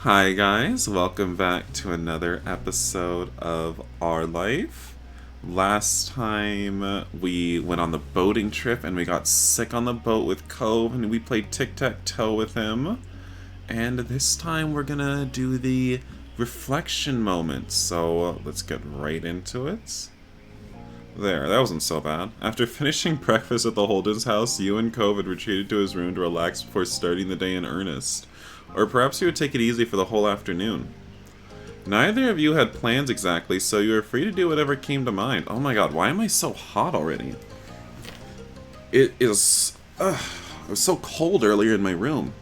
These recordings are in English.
Hi guys, welcome back to another episode of Our Life. Last time we went on the boating trip and we got sick on the boat with Cove and we played tic-tac-toe with him. And this time we're gonna do the reflection moment, so let's get right into it. There, that wasn't so bad. After finishing breakfast at the Holden's house, you and Cove had retreated to his room to relax before starting the day in earnest. Or perhaps you would take it easy for the whole afternoon. Neither of you had plans exactly, so you were free to do whatever came to mind. Oh my god, why am I so hot already? It was so cold earlier in my room.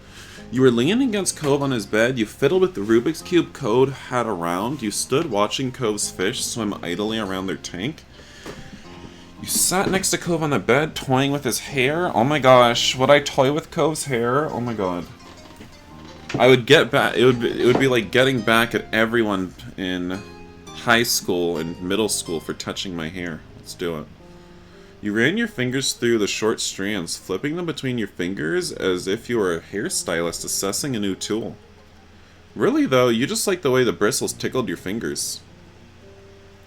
You were leaning against Cove on his bed, you fiddled with the Rubik's Cube Code had around, you stood watching Cove's fish swim idly around their tank. You sat next to Cove on the bed, toying with his hair. Oh my gosh, would I toy with Cove's hair? Oh my god. I would get back. It would be like getting back at everyone in high school and middle school for touching my hair. Let's do it. You ran your fingers through the short strands, flipping them between your fingers as if you were a hairstylist assessing a new tool. Really though, you just liked the way the bristles tickled your fingers.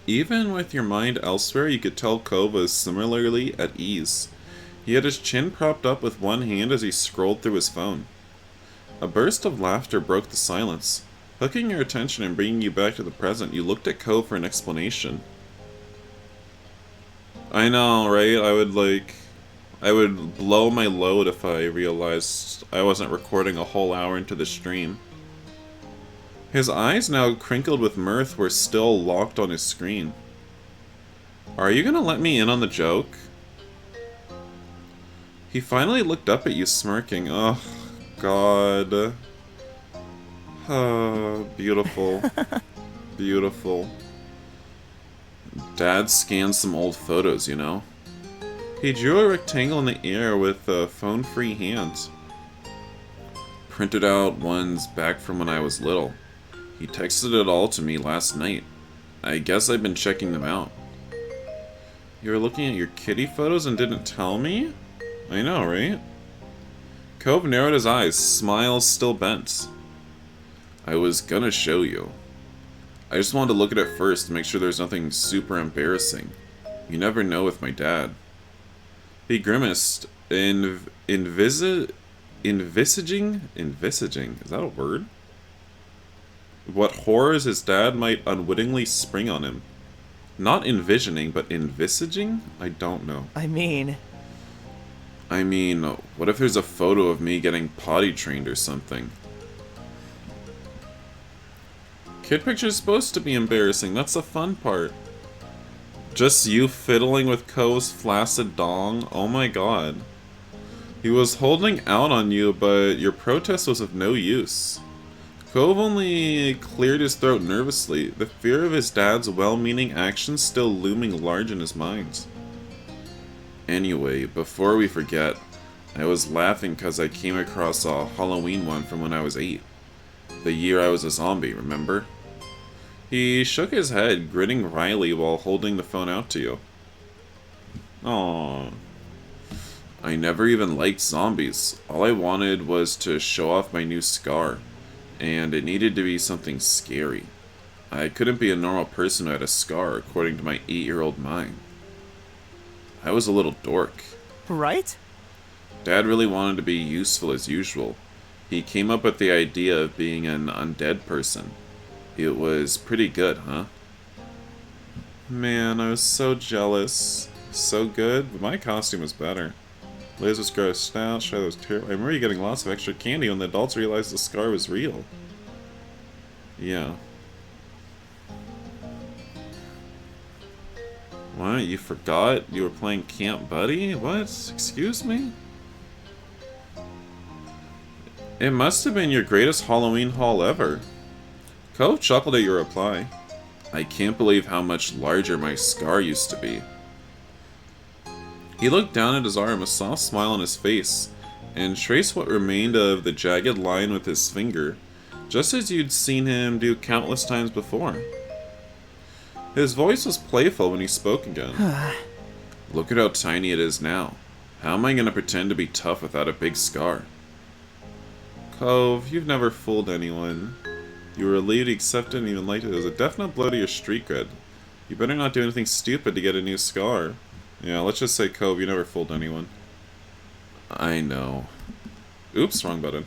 Even with your mind elsewhere, you could tell Cove was similarly at ease. He had his chin propped up with one hand as he scrolled through his phone. A burst of laughter broke the silence. Hooking your attention and bringing you back to the present, you looked at Cove for an explanation. I know, right? I would blow my load if I realized I wasn't recording a whole hour into the stream. His eyes, now crinkled with mirth, were still locked on his screen. Are you gonna let me in on the joke? He finally looked up at you, smirking. Ugh. God. Beautiful. Beautiful. Dad scanned some old photos, you know. He drew a rectangle in the air with phone-free hands. Printed out ones back from when I was little. He texted it all to me last night. I guess I've been checking them out. You were looking at your kitty photos and didn't tell me? I know, right? Cove narrowed his eyes, smile still bent. I was gonna show you. I just wanted to look at it first to make sure there's nothing super embarrassing. You never know with my dad. He grimaced, envisaging? Is that a word? What horrors his dad might unwittingly spring on him. Not envisioning, but envisaging? I don't know. I mean, what if there's a photo of me getting potty trained or something? Kid picture's supposed to be embarrassing, that's the fun part. Just you fiddling with Cove's flaccid dong? Oh my god. He was holding out on you, but your protest was of no use. Cove only cleared his throat nervously, the fear of his dad's well-meaning actions still looming large in his mind. Anyway, before we forget, I was laughing because I came across a Halloween one from when I was 8. The year I was a zombie, remember? He shook his head, grinning wryly while holding the phone out to you. Aww. I never even liked zombies. All I wanted was to show off my new scar, and it needed to be something scary. I couldn't be a normal person who had a scar, according to my 8-year-old mind. I was a little dork. right? Dad really wanted to be useful as usual. He came up with the idea of being an undead person. It was pretty good, huh? Man, I was so jealous. So good, but my costume was better. Liz was grossed out, Shiloh was terrible. I remember you getting lots of extra candy when the adults realized the scar was real. Yeah. What? You forgot you were playing Camp Buddy? What? Excuse me? It must have been your greatest Halloween haul ever. Cove chuckled at your reply. I can't believe how much larger my scar used to be. He looked down at his arm, a soft smile on his face, and traced what remained of the jagged line with his finger, just as you'd seen him do countless times before. His voice was playful when he spoke again. Look at how tiny it is now. How am I going to pretend to be tough without a big scar? Cove, you've never fooled anyone. You were relieved he accepted and even liked it. It was a definite blow to your street cred. You better not do anything stupid to get a new scar. Yeah, let's just say, Cove, you never fooled anyone. I know. Oops, wrong button.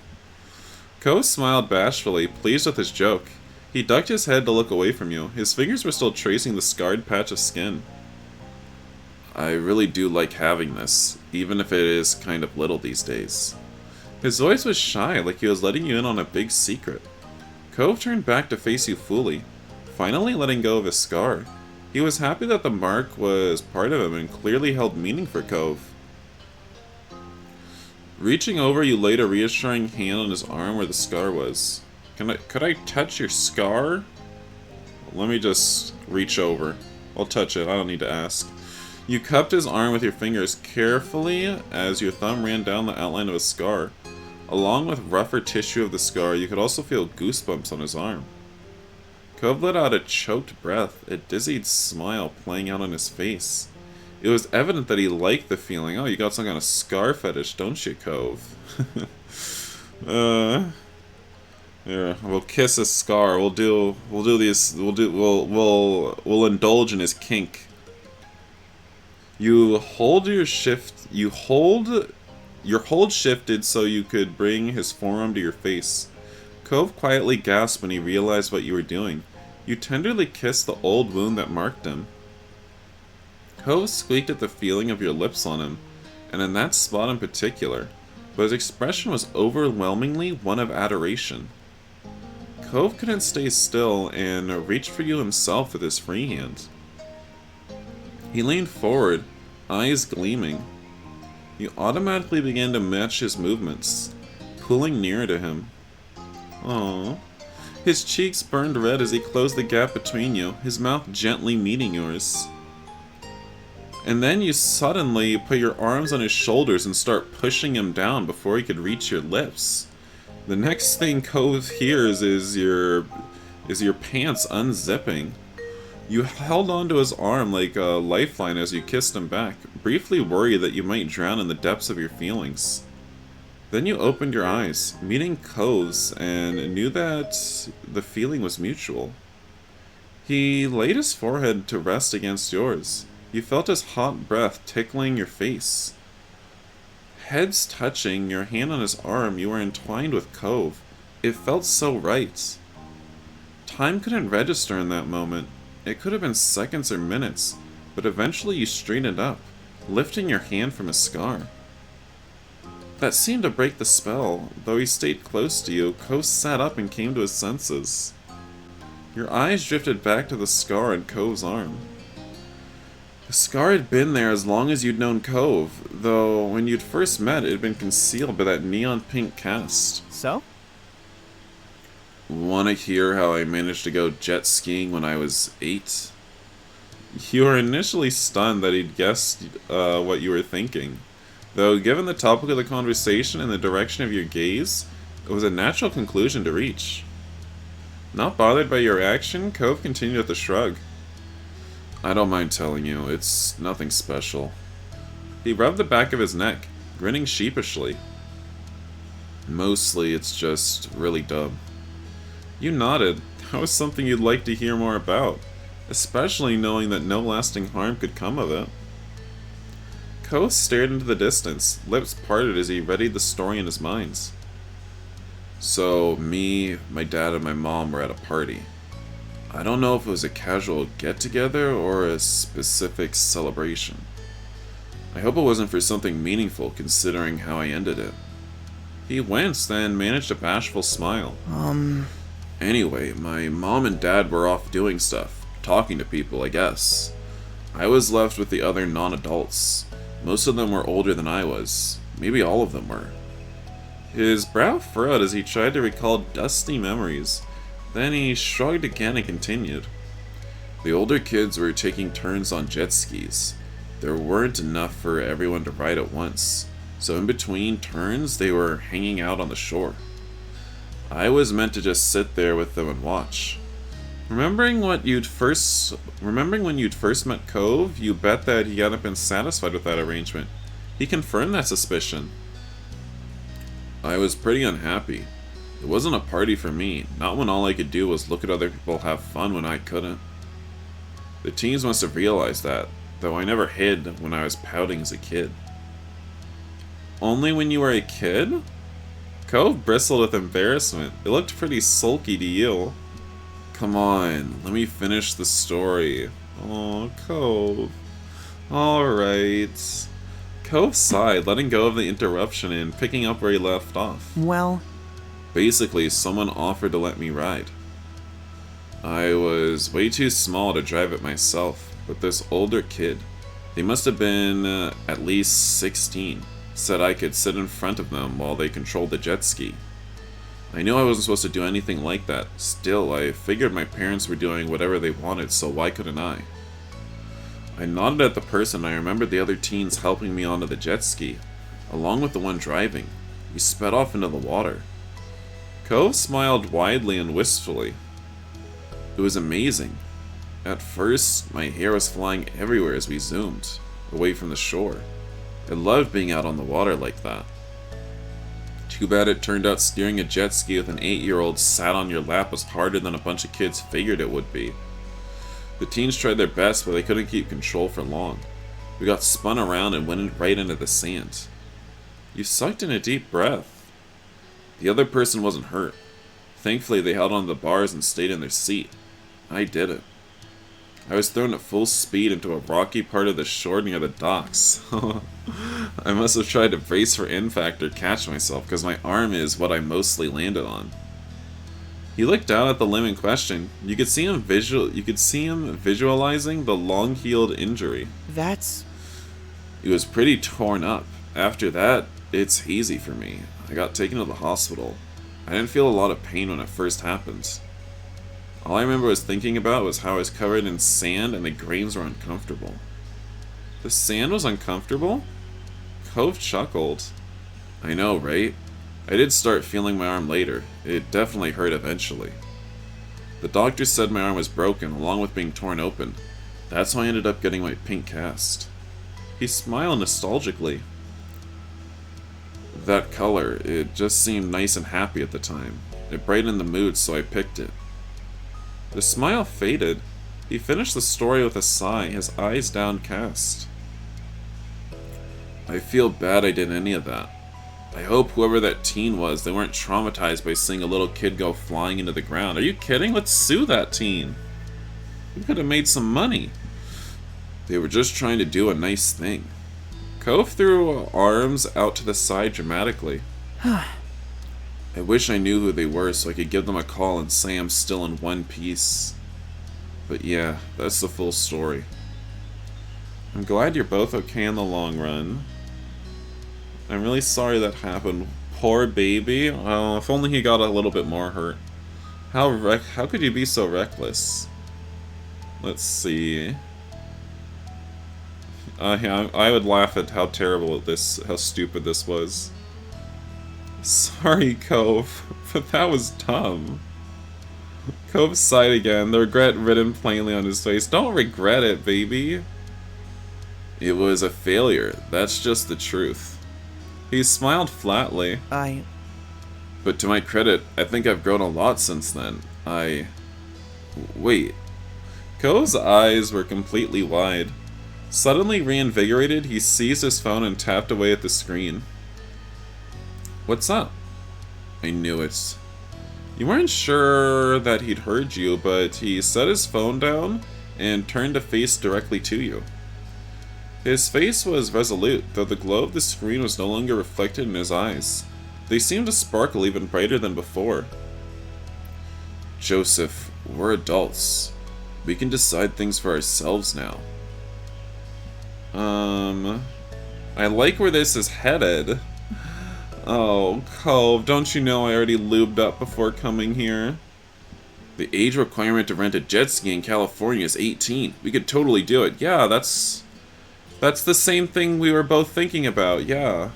Cove smiled bashfully, pleased with his joke. He ducked his head to look away from you. His fingers were still tracing the scarred patch of skin. I really do like having this, even if it is kind of little these days. His voice was shy, like he was letting you in on a big secret. Cove turned back to face you fully, finally letting go of his scar. He was happy that the mark was part of him and clearly held meaning for Cove. Reaching over, you laid a reassuring hand on his arm where the scar was. Could I touch your scar? Let me just reach over. I'll touch it, I don't need to ask. You cupped his arm with your fingers carefully as your thumb ran down the outline of his scar. Along with rougher tissue of the scar, you could also feel goosebumps on his arm. Cove let out a choked breath, a dizzied smile playing out on his face. It was evident that he liked the feeling. Oh, you got some kind of scar fetish, don't you, Cove? Yeah, we'll kiss a scar. We'll indulge in his kink. Your hold shifted so you could bring his forearm to your face. Cove quietly gasped when he realized what you were doing. You tenderly kissed the old wound that marked him. Cove squeaked at the feeling of your lips on him, and in that spot in particular, but his expression was overwhelmingly one of adoration. Cove couldn't stay still and reached for you himself with his free hand. He leaned forward, eyes gleaming. You automatically began to match his movements, pulling nearer to him. Aww. His cheeks burned red as he closed the gap between you, his mouth gently meeting yours. And then you suddenly put your arms on his shoulders and start pushing him down before he could reach your lips. The next thing Cove hears is your pants unzipping. You held onto his arm like a lifeline as you kissed him back, briefly worried that you might drown in the depths of your feelings. Then you opened your eyes, meeting Cove's, and knew that the feeling was mutual. He laid his forehead to rest against yours. You felt his hot breath tickling your face. Heads touching, your hand on his arm, you were entwined with Cove. It felt so right. Time couldn't register in that moment. It could have been seconds or minutes, but eventually you straightened up, lifting your hand from his scar. That seemed to break the spell. Though he stayed close to you, Cove sat up and came to his senses. Your eyes drifted back to the scar on Cove's arm. The scar had been there as long as you'd known Cove, though when you'd first met it had been concealed by that neon pink cast. So? Wanna hear how I managed to go jet skiing when I was 8? You were initially stunned that he'd guessed what you were thinking. Though, given the topic of the conversation and the direction of your gaze, it was a natural conclusion to reach. Not bothered by your reaction, Cove continued with a shrug. I don't mind telling you, it's nothing special. He rubbed the back of his neck, grinning sheepishly. Mostly, it's just really dumb. You nodded. That was something you'd like to hear more about, especially knowing that no lasting harm could come of it. Cove stared into the distance, lips parted as he readied the story in his mind. So, me, my dad, and my mom were at a party. I don't know if it was a casual get-together or a specific celebration. I hope it wasn't for something meaningful, considering how I ended it. He winced and managed a bashful smile. Anyway, my mom and dad were off doing stuff, talking to people, I guess. I was left with the other non-adults. Most of them were older than I was. Maybe all of them were. His brow furrowed as he tried to recall dusty memories. Then he shrugged again and continued. The older kids were taking turns on jet skis. There weren't enough for everyone to ride at once, so in between turns they were hanging out on the shore. I was meant to just sit there with them and watch. Remembering when you'd first met Cove, you bet that he hadn't been satisfied with that arrangement. He confirmed that suspicion. I was pretty unhappy. It wasn't a party for me, not when all I could do was look at other people have fun when I couldn't. The teens must have realized that, though I never hid when I was pouting as a kid. Only when you were a kid? Cove bristled with embarrassment. It looked pretty sulky to you. Come on, let me finish the story. Oh, Cove. Alright. Cove sighed, letting go of the interruption and picking up where he left off. Well, basically, someone offered to let me ride. I was way too small to drive it myself, but this older kid, they must have been at least 16, said I could sit in front of them while they controlled the jet ski. I knew I wasn't supposed to do anything like that. Still, I figured my parents were doing whatever they wanted, so why couldn't I? I nodded at the person. I remembered the other teens helping me onto the jet ski, along with the one driving. We sped off into the water. Cove smiled widely and wistfully. It was amazing. At first, my hair was flying everywhere as we zoomed, away from the shore. I loved being out on the water like that. Too bad it turned out steering a jet ski with an 8-year-old sat on your lap was harder than a bunch of kids figured it would be. The teens tried their best, but they couldn't keep control for long. We got spun around and went right into the sand. You sucked in a deep breath. The other person wasn't hurt. Thankfully, they held on to the bars and stayed in their seat. I didn't. I was thrown at full speed into a rocky part of the shore near the docks. I must have tried to brace for impact or catch myself, because my arm is what I mostly landed on. He looked down at the limb in question. You could see him visualizing the long-healed injury. that's... It was pretty torn up. After that, it's hazy for me. I got taken to the hospital. I didn't feel a lot of pain when it first happened. All I remember was thinking about was how I was covered in sand and the grains were uncomfortable. The sand was uncomfortable? Cove chuckled. I know, right? I did start feeling my arm later. It definitely hurt eventually. The doctor said my arm was broken, along with being torn open. That's how I ended up getting my pink cast. He smiled nostalgically. That color, it just seemed nice and happy at the time. It brightened the mood, so I picked it. The smile faded. He finished the story with a sigh, his eyes downcast. I feel bad I did any of that. I hope whoever that teen was, they weren't traumatized by seeing a little kid go flying into the ground. Are you kidding? Let's sue that teen. We could have made some money. They were just trying to do a nice thing. Cove threw arms out to the side dramatically. I wish I knew who they were so I could give them a call and say I'm still in one piece. But yeah, that's the full story. I'm glad you're both okay in the long run. I'm really sorry that happened. Poor baby. Oh, if only he got a little bit more hurt. How could you be so reckless? Let's see. Yeah, I would laugh at how stupid this was. Sorry, Cove, but that was dumb. Cove sighed again, the regret written plainly on his face. Don't regret it, baby. It was a failure. That's just the truth. He smiled flatly. But to my credit, I think I've grown a lot since then. Wait. Cove's eyes were completely wide. Suddenly reinvigorated, he seized his phone and tapped away at the screen. What's up? I knew it. You weren't sure that he'd heard you, but he set his phone down and turned to face directly to you. His face was resolute, though the glow of the screen was no longer reflected in his eyes. They seemed to sparkle even brighter than before. Joseph, we're adults. We can decide things for ourselves now. I like where this is headed. Oh, Cove, don't you know I already lubed up before coming here? The age requirement to rent a jet ski in California is 18. We could totally do it. Yeah, that's the same thing we were both thinking about. Yeah.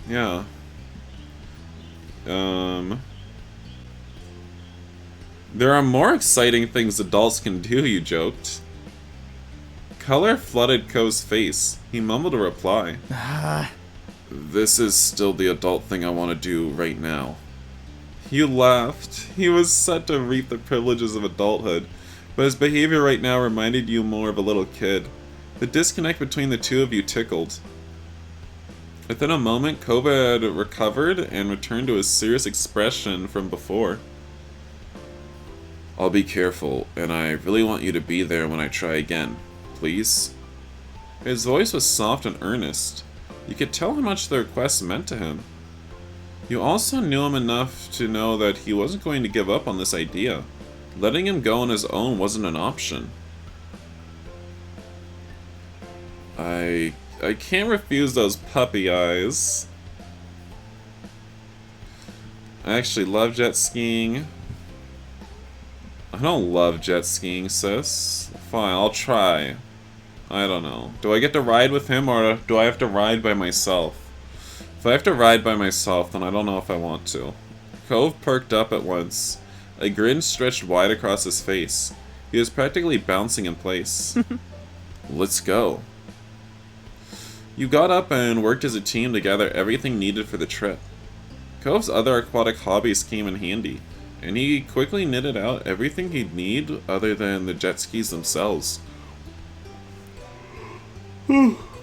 Yeah. There are more exciting things adults can do, you joked. Color flooded Cove's face. He mumbled a reply. This is still the adult thing I want to do right now. You laughed. He was set to reap the privileges of adulthood, but his behavior right now reminded you more of a little kid. The disconnect between the two of you tickled. Within a moment, Cove had recovered and returned to his serious expression from before. I'll be careful, and I really want you to be there when I try again. Please? His voice was soft and earnest. You could tell how much the request meant to him. You also knew him enough to know that he wasn't going to give up on this idea. Letting him go on his own wasn't an option. I can't refuse those puppy eyes. I actually love jet skiing. I don't love jet skiing, sis. Fine, I'll try. I don't know. Do I get to ride with him, or do I have to ride by myself? If I have to ride by myself, then I don't know if I want to. Cove perked up at once. A grin stretched wide across his face. He was practically bouncing in place. Let's go. You got up and worked as a team to gather everything needed for the trip. Cove's other aquatic hobbies came in handy, and he quickly knitted out everything he'd need other than the jet skis themselves.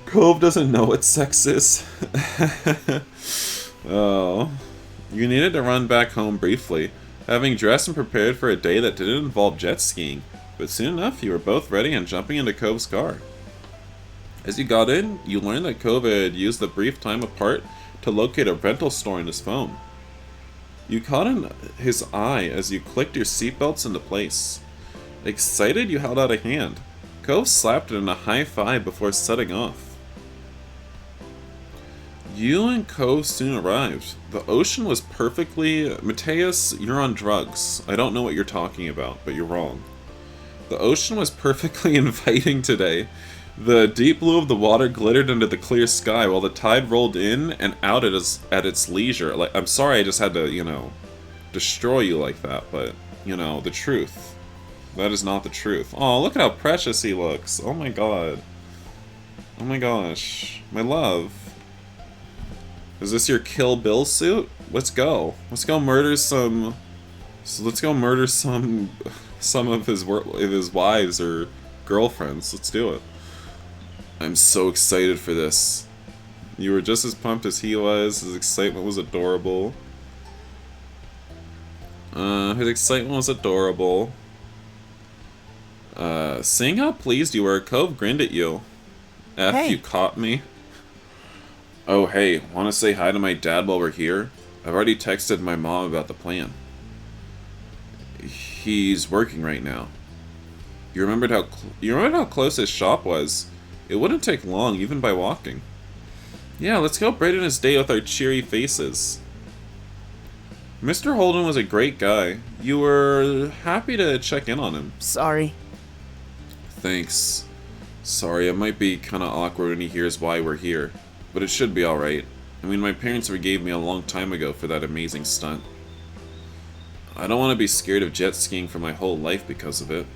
Cove doesn't know what sex is. Oh. You needed to run back home briefly, having dressed and prepared for a day that didn't involve jet skiing, but soon enough you were both ready and jumping into Cove's car. As you got in, you learned that Cove had used the brief time apart to locate a rental store in his phone. You caught in his eye as you clicked your seatbelts into place. Excited, you held out a hand. Cove slapped it in a high five before setting off. You and Cove soon arrived. The ocean was perfectly... Mateus, you're on drugs. I don't know what you're talking about, but you're wrong. The ocean was perfectly inviting today. The deep blue of the water glittered under the clear sky while the tide rolled in and out at its leisure. Like, I'm sorry I just had to, destroy you like that, but, the truth. That is not the truth. Oh, look at how precious he looks. Oh my god. Oh my gosh. My love. Is this your Kill Bill suit? Let's go. Let's go murder some... Let's go murder some of his wives or girlfriends. Let's do it. I'm so excited for this. You were just as pumped as he was. His excitement was adorable. Seeing how pleased you were, Cove grinned at you. Hey. You caught me. Oh hey, wanna say hi to my dad while we're here? I've already texted my mom about the plan. He's working right now. You remembered how close his shop was? It wouldn't take long, even by walking. Yeah, let's go brighten his day with our cheery faces. Mr. Holden was a great guy. You were happy to check in on him. Sorry. Thanks. Sorry, it might be kinda awkward when he hears why we're here, but it should be alright. I mean, my parents forgave me a long time ago for that amazing stunt. I don't want to be scared of jet skiing for my whole life because of it.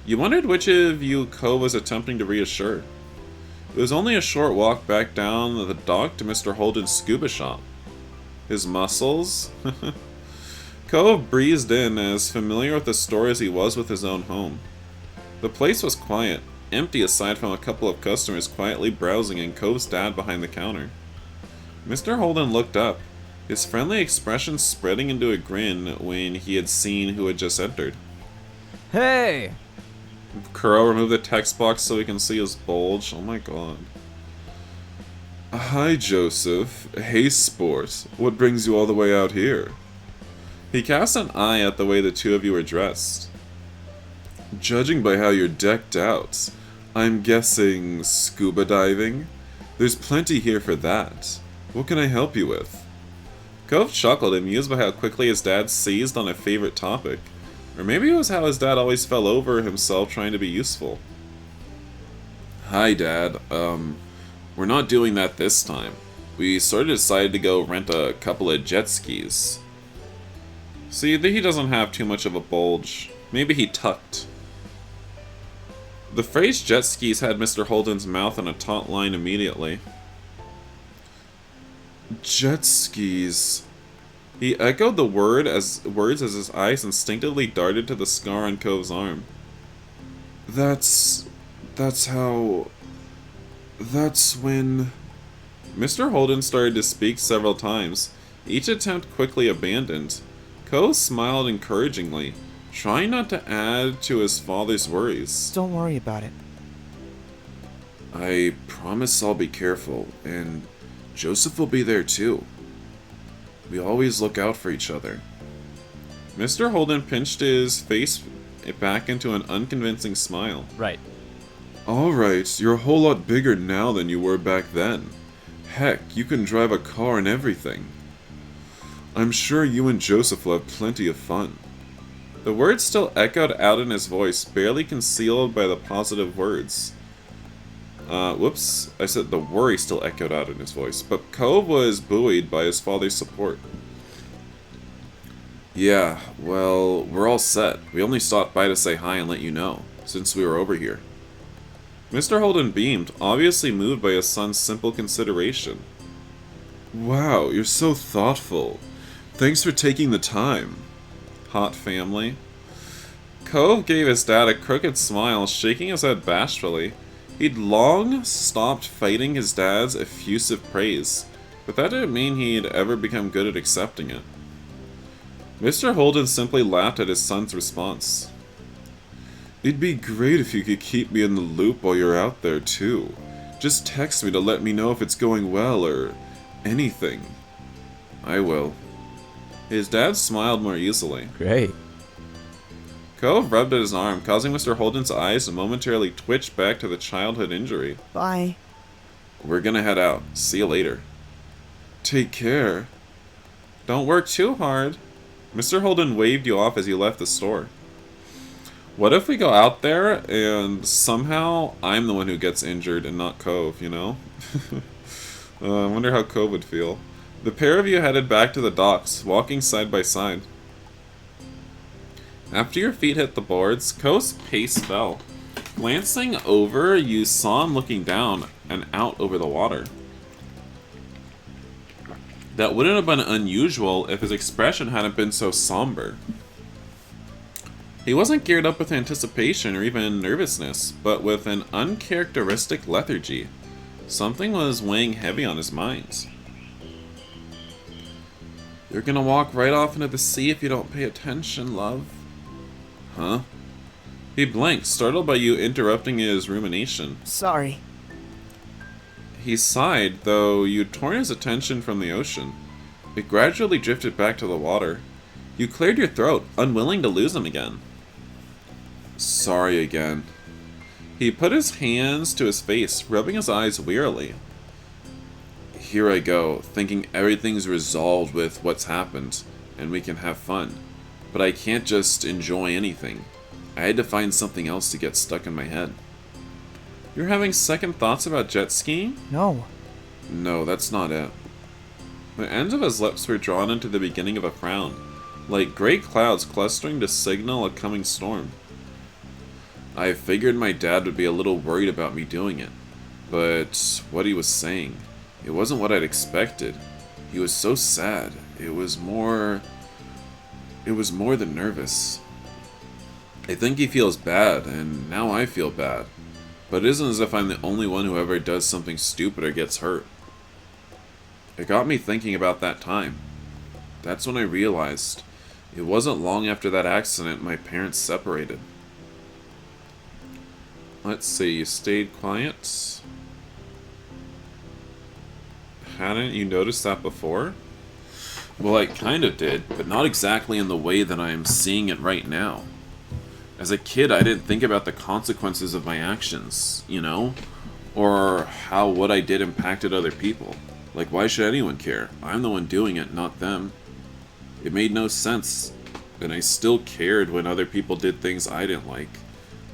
You wondered which of you Cove was attempting to reassure. It was only a short walk back down the dock to Mr. Holden's scuba shop. His muscles? Cove breezed in, as familiar with the store as he was with his own home. The place was quiet, empty aside from a couple of customers quietly browsing and Cove's dad behind the counter. Mr. Holden looked up, his friendly expression spreading into a grin when he had seen who had just entered. Hey! Kuro removed the text box so he can see his bulge. Oh my god. Hi, Joseph. Hey, Sport. What brings you all the way out here? He cast an eye at the way the two of you were dressed. Judging by how you're decked out, I'm guessing scuba diving? There's plenty here for that. What can I help you with? Cove chuckled, amused by how quickly his dad seized on a favorite topic. Or maybe it was how his dad always fell over himself trying to be useful. Hi, Dad. We're not doing that this time. We sort of decided to go rent a couple of jet skis. See, he doesn't have too much of a bulge. Maybe he tucked. The phrase jet skis had Mr. Holden's mouth in a taut line immediately. Jet skis. He echoed the words as his eyes instinctively darted to the scar on Cove's arm. That's how... That's when... Mr. Holden started to speak several times, each attempt quickly abandoned. Cove smiled encouragingly, trying not to add to his father's worries. Don't worry about it. I promise I'll be careful, and Joseph will be there too. We always look out for each other. Mr. Holden pinched his face back into an unconvincing smile. Right. Alright, you're a whole lot bigger now than you were back then. Heck, you can drive a car and everything. I'm sure you and Joseph will have plenty of fun. The words still echoed out in his voice, barely concealed by the positive words. Whoops, I said the worry still echoed out in his voice, but Cove was buoyed by his father's support. Yeah, well, we're all set. We only stopped by to say hi and let you know, since we were over here. Mr. Holden beamed, obviously moved by his son's simple consideration. Wow, you're so thoughtful. Thanks for taking the time. Hot family. Cove gave his dad a crooked smile, shaking his head bashfully. He'd long stopped fighting his dad's effusive praise, but that didn't mean he'd ever become good at accepting it. Mr. Holden simply laughed at his son's response. It'd be great if you could keep me in the loop while you're out there, too. Just text me to let me know if it's going well, or anything. I will. His dad smiled more easily. Great. Cove rubbed at his arm, causing Mr. Holden's eyes to momentarily twitch back to the childhood injury. Bye. We're gonna head out. See you later. Take care. Don't work too hard. Mr. Holden waved you off as you left the store. What if we go out there and somehow I'm the one who gets injured and not Cove, you know? I wonder how Cove would feel. The pair of you headed back to the docks, walking side by side. After your feet hit the boards, Cove's pace fell. Glancing over, you saw him looking down and out over the water. That wouldn't have been unusual if his expression hadn't been so somber. He wasn't geared up with anticipation or even nervousness, but with an uncharacteristic lethargy. Something was weighing heavy on his mind. You're gonna walk right off into the sea if you don't pay attention, love. Huh? He blinked, startled by you interrupting his rumination. Sorry. He sighed, though you'd torn his attention from the ocean. It gradually drifted back to the water. You cleared your throat, unwilling to lose him again. Sorry again. He put his hands to his face, rubbing his eyes wearily. Here I go, thinking everything's resolved with what's happened, and we can have fun. But I can't just enjoy anything. I had to find something else to get stuck in my head. You're having second thoughts about jet skiing? No. No, that's not it. The ends of his lips were drawn into the beginning of a frown, like gray clouds clustering to signal a coming storm. I figured my dad would be a little worried about me doing it, but what he was saying, it wasn't what I'd expected. He was so sad. It was more than nervous. I think he feels bad, and now I feel bad. But it isn't as if I'm the only one who ever does something stupid or gets hurt. It got me thinking about that time. That's when I realized it wasn't long after that accident my parents separated. Let's see, you stayed quiet. Hadn't you noticed that before? Well, I kind of did, but not exactly in the way that I'm seeing it right now. As a kid, I didn't think about the consequences of my actions, you know? Or how what I did impacted other people. Like, why should anyone care? I'm the one doing it, not them. It made no sense, and I still cared when other people did things I didn't like.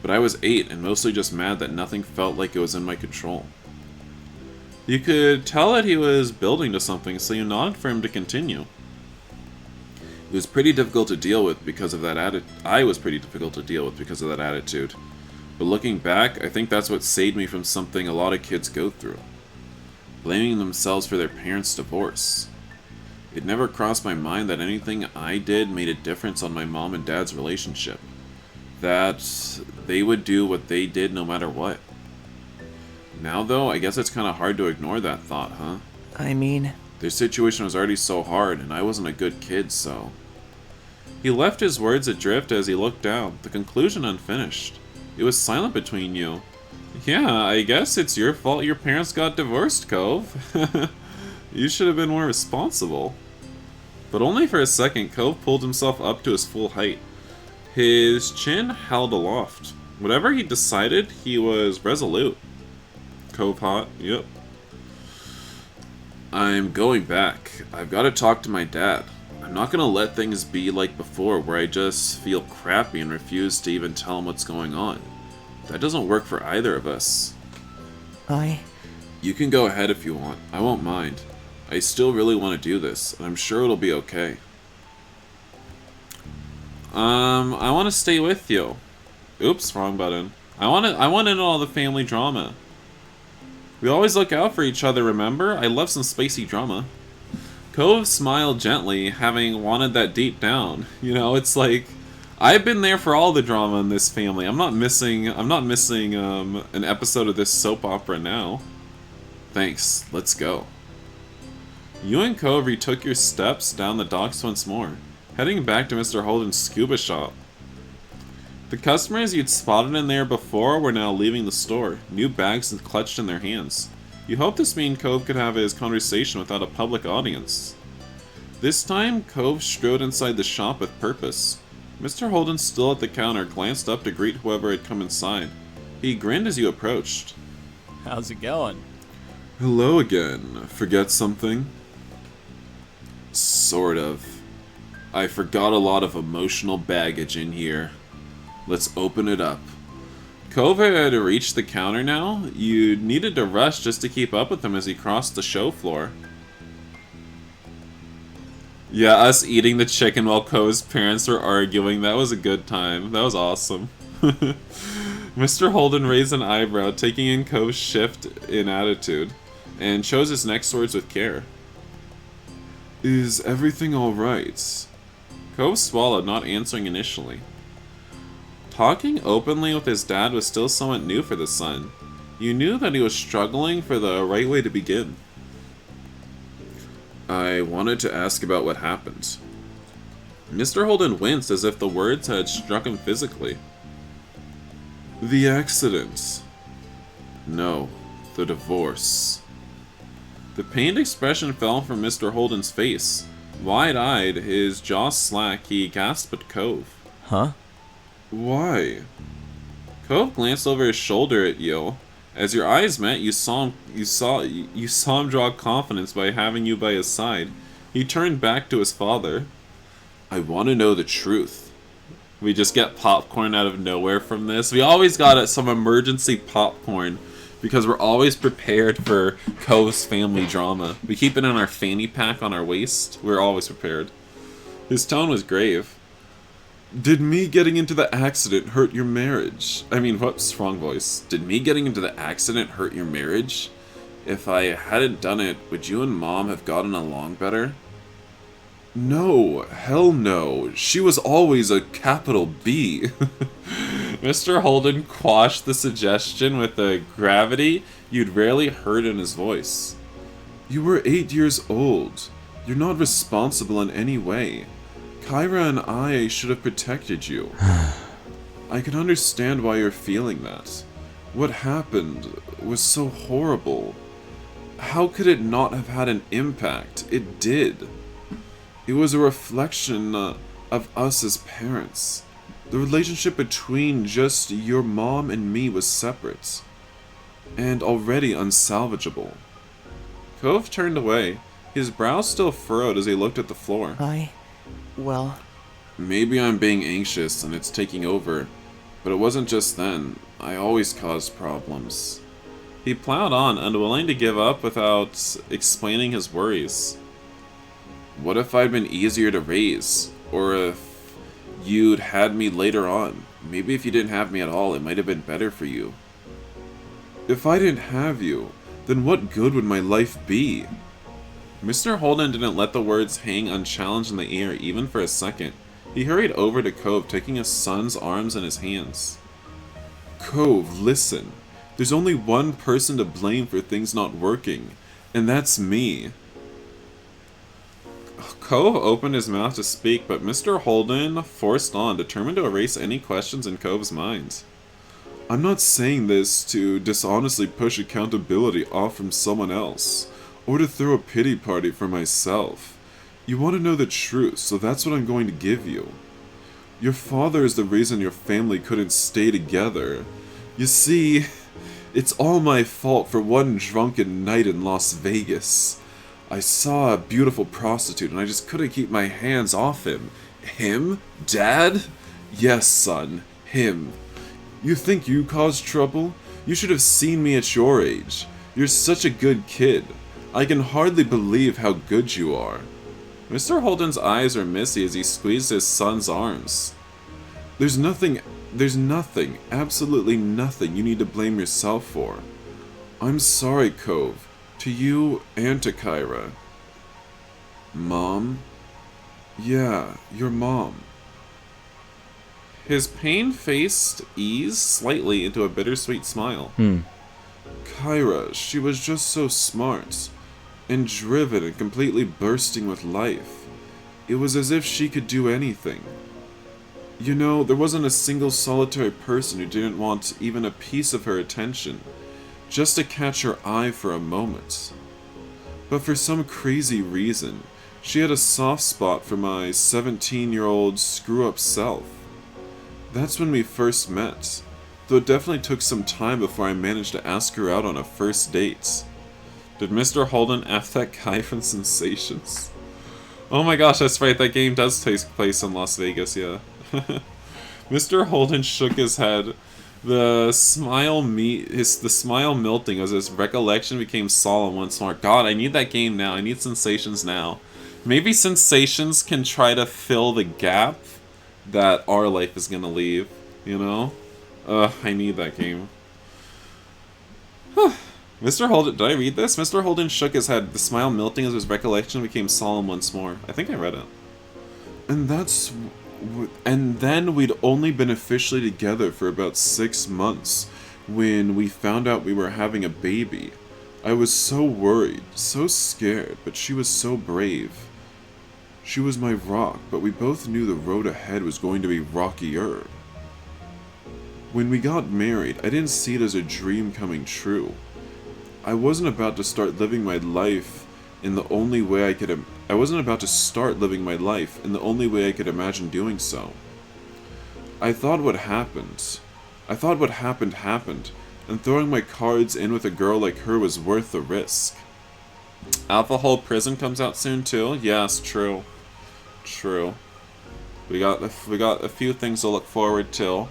But I was 8 and mostly just mad that nothing felt like it was in my control. You could tell that he was building to something, so you nodded for him to continue. It was pretty difficult to deal with because of that attitude. I was pretty difficult to deal with because of that attitude. But looking back, I think that's what saved me from something a lot of kids go through. Blaming themselves for their parents' divorce. It never crossed my mind that anything I did made a difference on my mom and dad's relationship. That they would do what they did no matter what. Now though, I guess it's kind of hard to ignore that thought, huh? I mean... Their situation was already so hard, and I wasn't a good kid, so... He left his words adrift as he looked down, the conclusion unfinished. It was silent between you. Yeah, I guess it's your fault your parents got divorced, Cove. You should have been more responsible. But only for a second, Cove pulled himself up to his full height. His chin held aloft. Whatever he decided, he was resolute. Cove hot, yep. I'm going back. I've got to talk to my dad. I'm not going to let things be like before where I just feel crappy and refuse to even tell him what's going on. That doesn't work for either of us. You can go ahead if you want. I won't mind. I still really want to do this, and I'm sure it'll be okay. I want to stay with you. Oops, wrong button. I want to know all the family drama. We always look out for each other, remember? I love some spicy drama. Cove smiled gently, having wanted that deep down. You know, it's like, I've been there for all the drama in this family. I'm not missing an episode of this soap opera now. Thanks, let's go. You and Cove retook your steps down the docks once more, heading back to Mr. Holden's scuba shop. The customers you'd spotted in there before were now leaving the store, new bags clutched in their hands. You hoped this mean Cove could have his conversation without a public audience. This time, Cove strode inside the shop with purpose. Mr. Holden, still at the counter, glanced up to greet whoever had come inside. He grinned as you approached. How's it going? Hello again. Forget something? Sort of. I forgot a lot of emotional baggage in here. Let's open it up. Cove had reached the counter now. You needed to rush just to keep up with him as he crossed the show floor. Yeah, us eating the chicken while Cove's parents were arguing, that was a good time. That was awesome. Mr. Holden raised an eyebrow, taking in Cove's shift in attitude, and chose his next words with care. Is everything alright? Cove swallowed, not answering initially. Talking openly with his dad was still somewhat new for the son. You knew that he was struggling for the right way to begin. I wanted to ask about what happened. Mr. Holden winced as if the words had struck him physically. The accident. No, the divorce. The pained expression fell from Mr. Holden's face. Wide-eyed, his jaw slack, he gasped at Cove. Huh? Why? Cove glanced over his shoulder at you. As your eyes met, you saw him draw confidence by having you by his side. He turned back to his father. I want to know the truth. We just get popcorn out of nowhere from this. We always got some emergency popcorn because we're always prepared for Cove's family drama. We keep it in our fanny pack on our waist. We're always prepared. His tone was grave. Did me getting into the accident hurt your marriage? Whoops, wrong voice. Did me getting into the accident hurt your marriage? If I hadn't done it, would you and Mom have gotten along better? No, hell no. She was always a capital B. Mr. Holden quashed the suggestion with a gravity you'd rarely heard in his voice. You were 8 years old. You're not responsible in any way. Kyra and I should have protected you. I can understand why you're feeling that. What happened was so horrible. How could it not have had an impact? It did. It was a reflection of us as parents. The relationship between just your mom and me was separate, and already unsalvageable. Cove turned away, his brow still furrowed as he looked at the floor. Well... Maybe I'm being anxious and it's taking over, but it wasn't just then. I always caused problems. He plowed on, unwilling to give up without explaining his worries. What if I'd been easier to raise? Or if you'd had me later on? Maybe if you didn't have me at all, it might have been better for you. If I didn't have you, then what good would my life be? Mr. Holden didn't let the words hang unchallenged in the air even for a second. He hurried over to Cove, taking his son's arms in his hands. Cove, listen. There's only one person to blame for things not working, and that's me. Cove opened his mouth to speak, but Mr. Holden forced on, determined to erase any questions in Cove's mind. I'm not saying this to dishonestly push accountability off from someone else, or to throw a pity party for myself. You want to know the truth, so that's what I'm going to give you. Your father is the reason your family couldn't stay together. You see, it's all my fault for one drunken night in Las Vegas. I saw a beautiful prostitute and I just couldn't keep my hands off him. Him? Dad? Yes, son. Him. You think you caused trouble? You should have seen me at your age. You're such a good kid. I can hardly believe how good you are. Mr. Holden's eyes are misty as he squeezed his son's arms. There's nothing, absolutely nothing you need to blame yourself for. I'm sorry, Cove. To you and to Kyra. Mom? Yeah, your mom. His pain-faced eased slightly into a bittersweet smile. Kyra, she was just so smart, and driven and completely bursting with life. It was as if she could do anything. You know, there wasn't a single solitary person who didn't want even a piece of her attention, just to catch her eye for a moment. But for some crazy reason, she had a soft spot for my 17-year-old screw-up self. That's when we first met, though it definitely took some time before I managed to ask her out on a first date. Did Mr. Holden F that guy from Sensations? Oh my gosh, that's right, that game does take place in Las Vegas, yeah. Mr. Holden shook his head, the smile melting as his recollection became solemn once more. God, I need that game now. I need Sensations now. Maybe Sensations can try to fill the gap that Our Life is gonna leave, you know? I need that game. Mr. Holden, did I read this? Mr. Holden shook his head, the smile melting as his recollection became solemn once more. I think I read it. And then we'd only been officially together for about 6 months when we found out we were having a baby. I was so worried, so scared, but she was so brave. She was my rock, but we both knew the road ahead was going to be rockier. When we got married, I didn't see it as a dream coming true. I wasn't about to start living my life in the only way I could imagine doing so. I thought what happened, and throwing my cards in with a girl like her was worth the risk. Alpha Hole Prison comes out soon too? Yes, true. True. We got a few things to look forward to.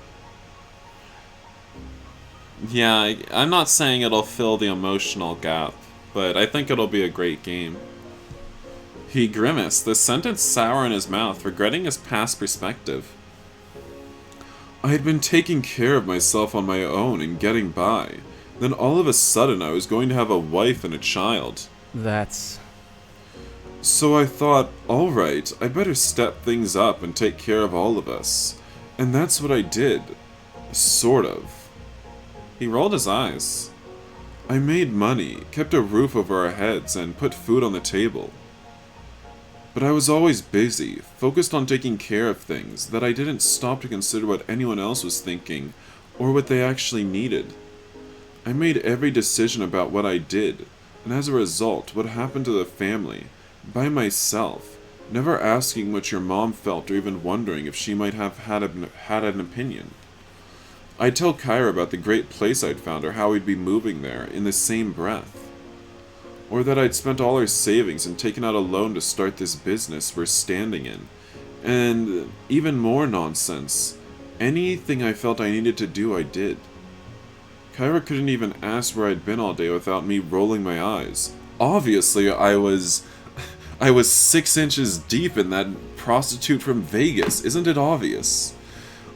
Yeah, I'm not saying it'll fill the emotional gap, but I think it'll be a great game. He grimaced, the sentence sour in his mouth, regretting his past perspective. I had been taking care of myself on my own and getting by. Then all of a sudden I was going to have a wife and a child. So I thought, alright, I better step things up and take care of all of us. And that's what I did. Sort of. He rolled his eyes. I made money, kept a roof over our heads, and put food on the table. But I was always busy, focused on taking care of things, that I didn't stop to consider what anyone else was thinking, or what they actually needed. I made every decision about what I did, and as a result, what happened to the family, by myself, never asking what your mom felt or even wondering if she might have had an opinion. I'd tell Kyra about the great place I'd found or how we'd be moving there in the same breath. Or that I'd spent all our savings and taken out a loan to start this business we're standing in. And even more nonsense. Anything I felt I needed to do, I did. Kyra couldn't even ask where I'd been all day without me rolling my eyes. Obviously, I was 6 inches deep in that prostitute from Vegas. Isn't it obvious?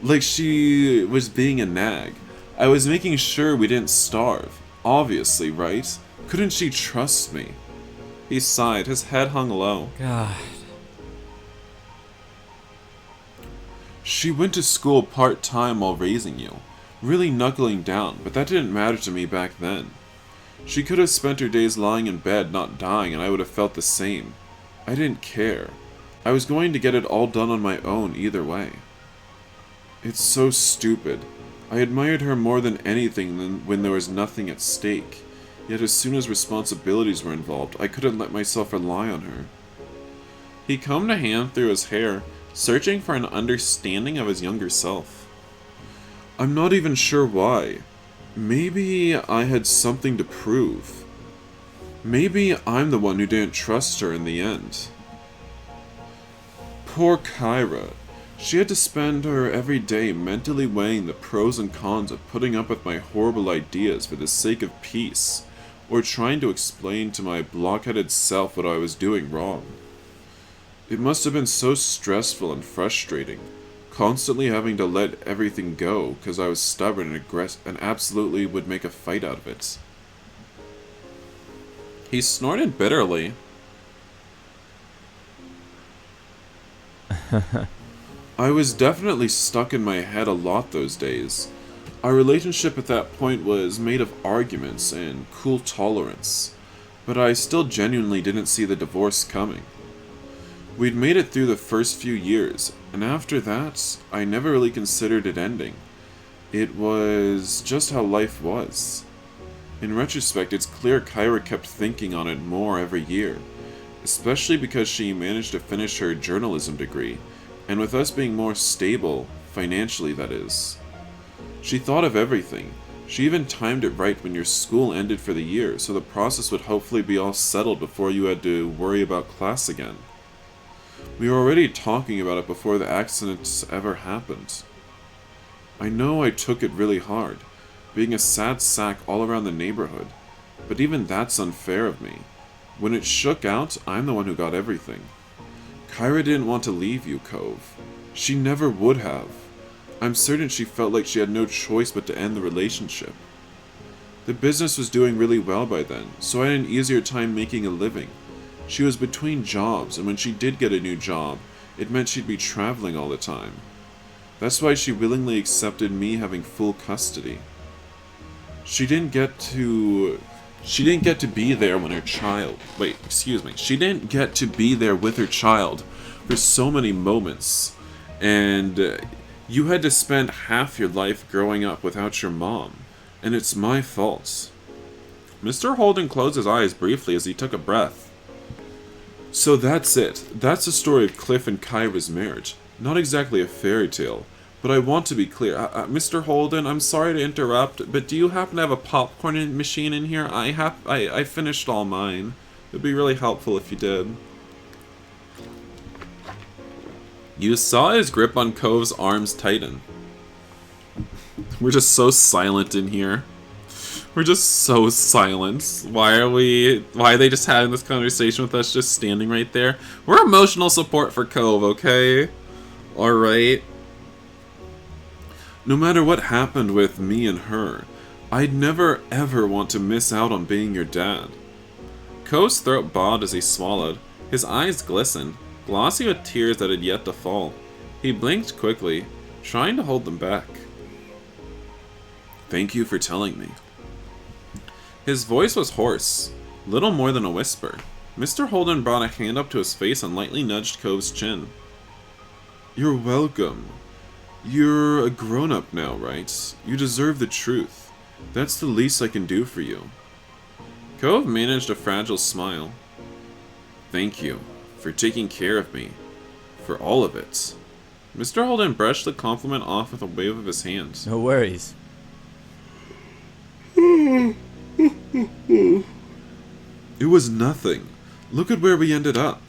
Like she was being a nag. I was making sure we didn't starve. Obviously, right? Couldn't she trust me? He sighed, his head hung low. God. She went to school part-time while raising you, really knuckling down, but that didn't matter to me back then. She could have spent her days lying in bed, not dying, and I would have felt the same. I didn't care. I was going to get it all done on my own either way. It's so stupid. I admired her more than anything when there was nothing at stake. Yet as soon as responsibilities were involved, I couldn't let myself rely on her. He combed a hand through his hair, searching for an understanding of his younger self. I'm not even sure why. Maybe I had something to prove. Maybe I'm the one who didn't trust her in the end. Poor Kyra. She had to spend her every day mentally weighing the pros and cons of putting up with my horrible ideas for the sake of peace, or trying to explain to my blockheaded self what I was doing wrong. It must have been so stressful and frustrating, constantly having to let everything go because I was stubborn and aggressive and absolutely would make a fight out of it. He snorted bitterly. I was definitely stuck in my head a lot those days. Our relationship at that point was made of arguments and cool tolerance, but I still genuinely didn't see the divorce coming. We'd made it through the first few years, and after that, I never really considered it ending. It was just how life was. In retrospect, it's clear Kyra kept thinking on it more every year, especially because she managed to finish her journalism degree, and with us being more stable, financially that is. She thought of everything. She even timed it right when your school ended for the year, so the process would hopefully be all settled before you had to worry about class again. We were already talking about it before the accident ever happened. I know I took it really hard, being a sad sack all around the neighborhood, but even that's unfair of me. When it shook out, I'm the one who got everything. Kyra didn't want to leave you, Cove. She never would have. I'm certain she felt like she had no choice but to end the relationship. The business was doing really well by then, so I had an easier time making a living. She was between jobs, and when she did get a new job, it meant she'd be traveling all the time. That's why she willingly accepted me having full custody. She didn't get to be there when her child... She didn't get to be there with her child for so many moments. And you had to spend half your life growing up without your mom. And it's my fault. Mr. Holden closed his eyes briefly as he took a breath. So that's it. That's the story of Cliff and Kyra's marriage. Not exactly a fairy tale. But I want to be clear. Mr. Holden, I'm sorry to interrupt, but do you happen to have a popcorn machine in here? I finished all mine. It'd be really helpful if you did. You saw his grip on Cove's arms tighten. We're just so silent in here. We're just so silent. Why are they just having this conversation with us just standing right there? We're emotional support for Cove, okay? Alright. No matter what happened with me and her, I'd never ever want to miss out on being your dad. Cove's throat bowed as he swallowed. His eyes glistened, glossy with tears that had yet to fall. He blinked quickly, trying to hold them back. Thank you for telling me. His voice was hoarse, little more than a whisper. Mr. Holden brought a hand up to his face and lightly nudged Cove's chin. You're welcome. You're a grown-up now, right? You deserve the truth. That's the least I can do for you. Cove managed a fragile smile. Thank you for taking care of me. For all of it. Mr. Holden brushed the compliment off with a wave of his hand. No worries. It was nothing. Look at where we ended up.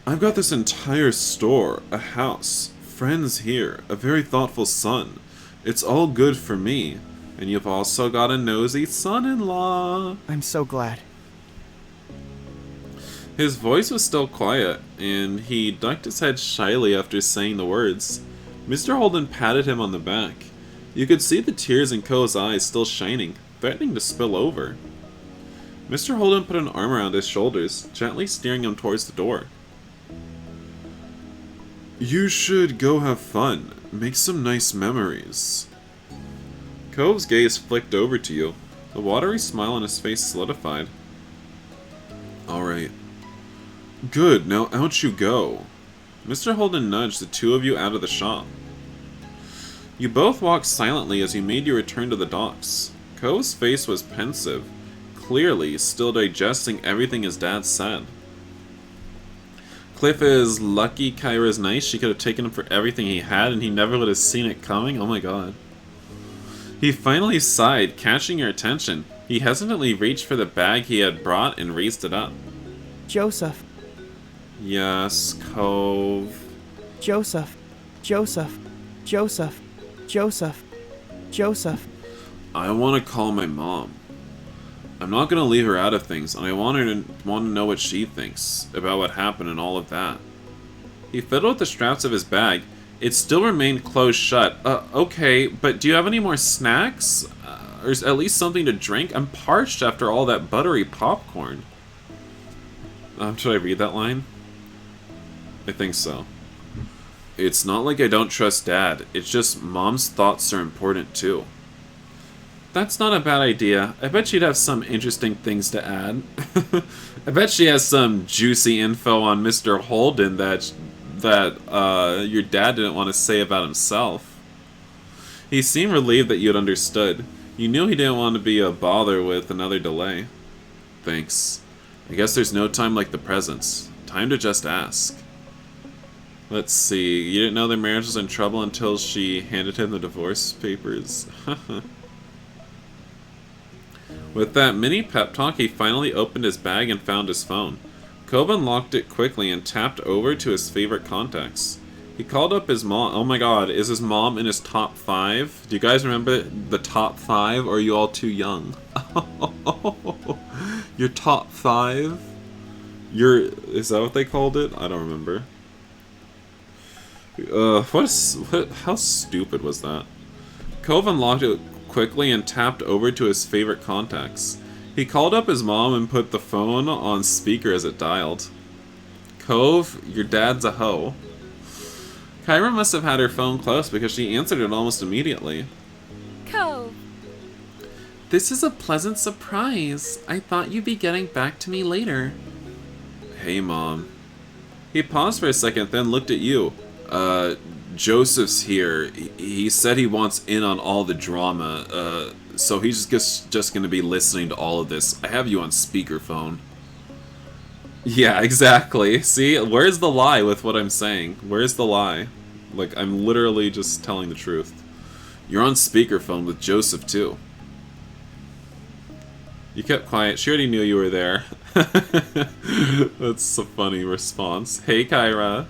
I've got this entire store, a house, friends here, a very thoughtful son. It's all good for me. And you've also got a nosy son-in-law. I'm so glad. His voice was still quiet, and he ducked his head shyly after saying the words. Mr. Holden patted him on the back. You could see the tears in Cove's eyes still shining, threatening to spill over. Mr. Holden put an arm around his shoulders, gently steering him towards the door. You should go have fun. Make some nice memories. Cove's gaze flicked over to you. The watery smile on his face solidified. Alright. Good, now out you go. Mr. Holden nudged the two of you out of the shop. You both walked silently as you made your return to the docks. Cove's face was pensive, clearly still digesting everything his dad said. Cliff is lucky Kyra's nice. She could have taken him for everything he had and he never would have seen it coming. Oh my god. He finally sighed, catching your attention. He hesitantly reached for the bag he had brought and raised it up. Joseph. Yes, Cove. Joseph. Joseph. Joseph. Joseph. Joseph. I want to call my mom. I'm not going to leave her out of things, and I want to know what she thinks about what happened and all of that. He fiddled with the straps of his bag. It still remained closed shut. Okay, but do you have any more snacks? Or at least something to drink? I'm parched after all that buttery popcorn. Should I read that line? I think so. It's not like I don't trust Dad. It's just Mom's thoughts are important too. That's not a bad idea. I bet she'd have some interesting things to add. I bet she has some juicy info on Mr. Holden that your dad didn't want to say about himself. He seemed relieved that you had understood. You knew he didn't want to be a bother with another delay. Thanks. I guess there's no time like the present. Time to just ask. Let's see. You didn't know their marriage was in trouble until she handed him the divorce papers. With that mini pep talk, he finally opened his bag and found his phone. Cove unlocked it quickly and tapped over to his favorite contacts. He called up his mom. Oh my god, is his mom in his top 5? Do you guys remember the top 5, or are you all too young? Your top 5? Is that what they called it? I don't remember. How stupid was that? Cove unlocked it quickly and tapped over to his favorite contacts. He called up his mom and put the phone on speaker as it dialed. Cove, your dad's a hoe. Kyra must have had her phone close because she answered it almost immediately. Cove. This is a pleasant surprise. I thought you'd be getting back to me later. Hey, Mom. He paused for a second, then looked at you. Joseph's here. He said he wants in on all the drama, so he's just gonna be listening to all of this. I have you on speakerphone. Yeah, exactly. See, where's the lie with what I'm saying? Where's the lie? Like, I'm literally just telling the truth. You're on speakerphone with Joseph, too. You kept quiet. She already knew you were there. That's a funny response. Hey, Kyra.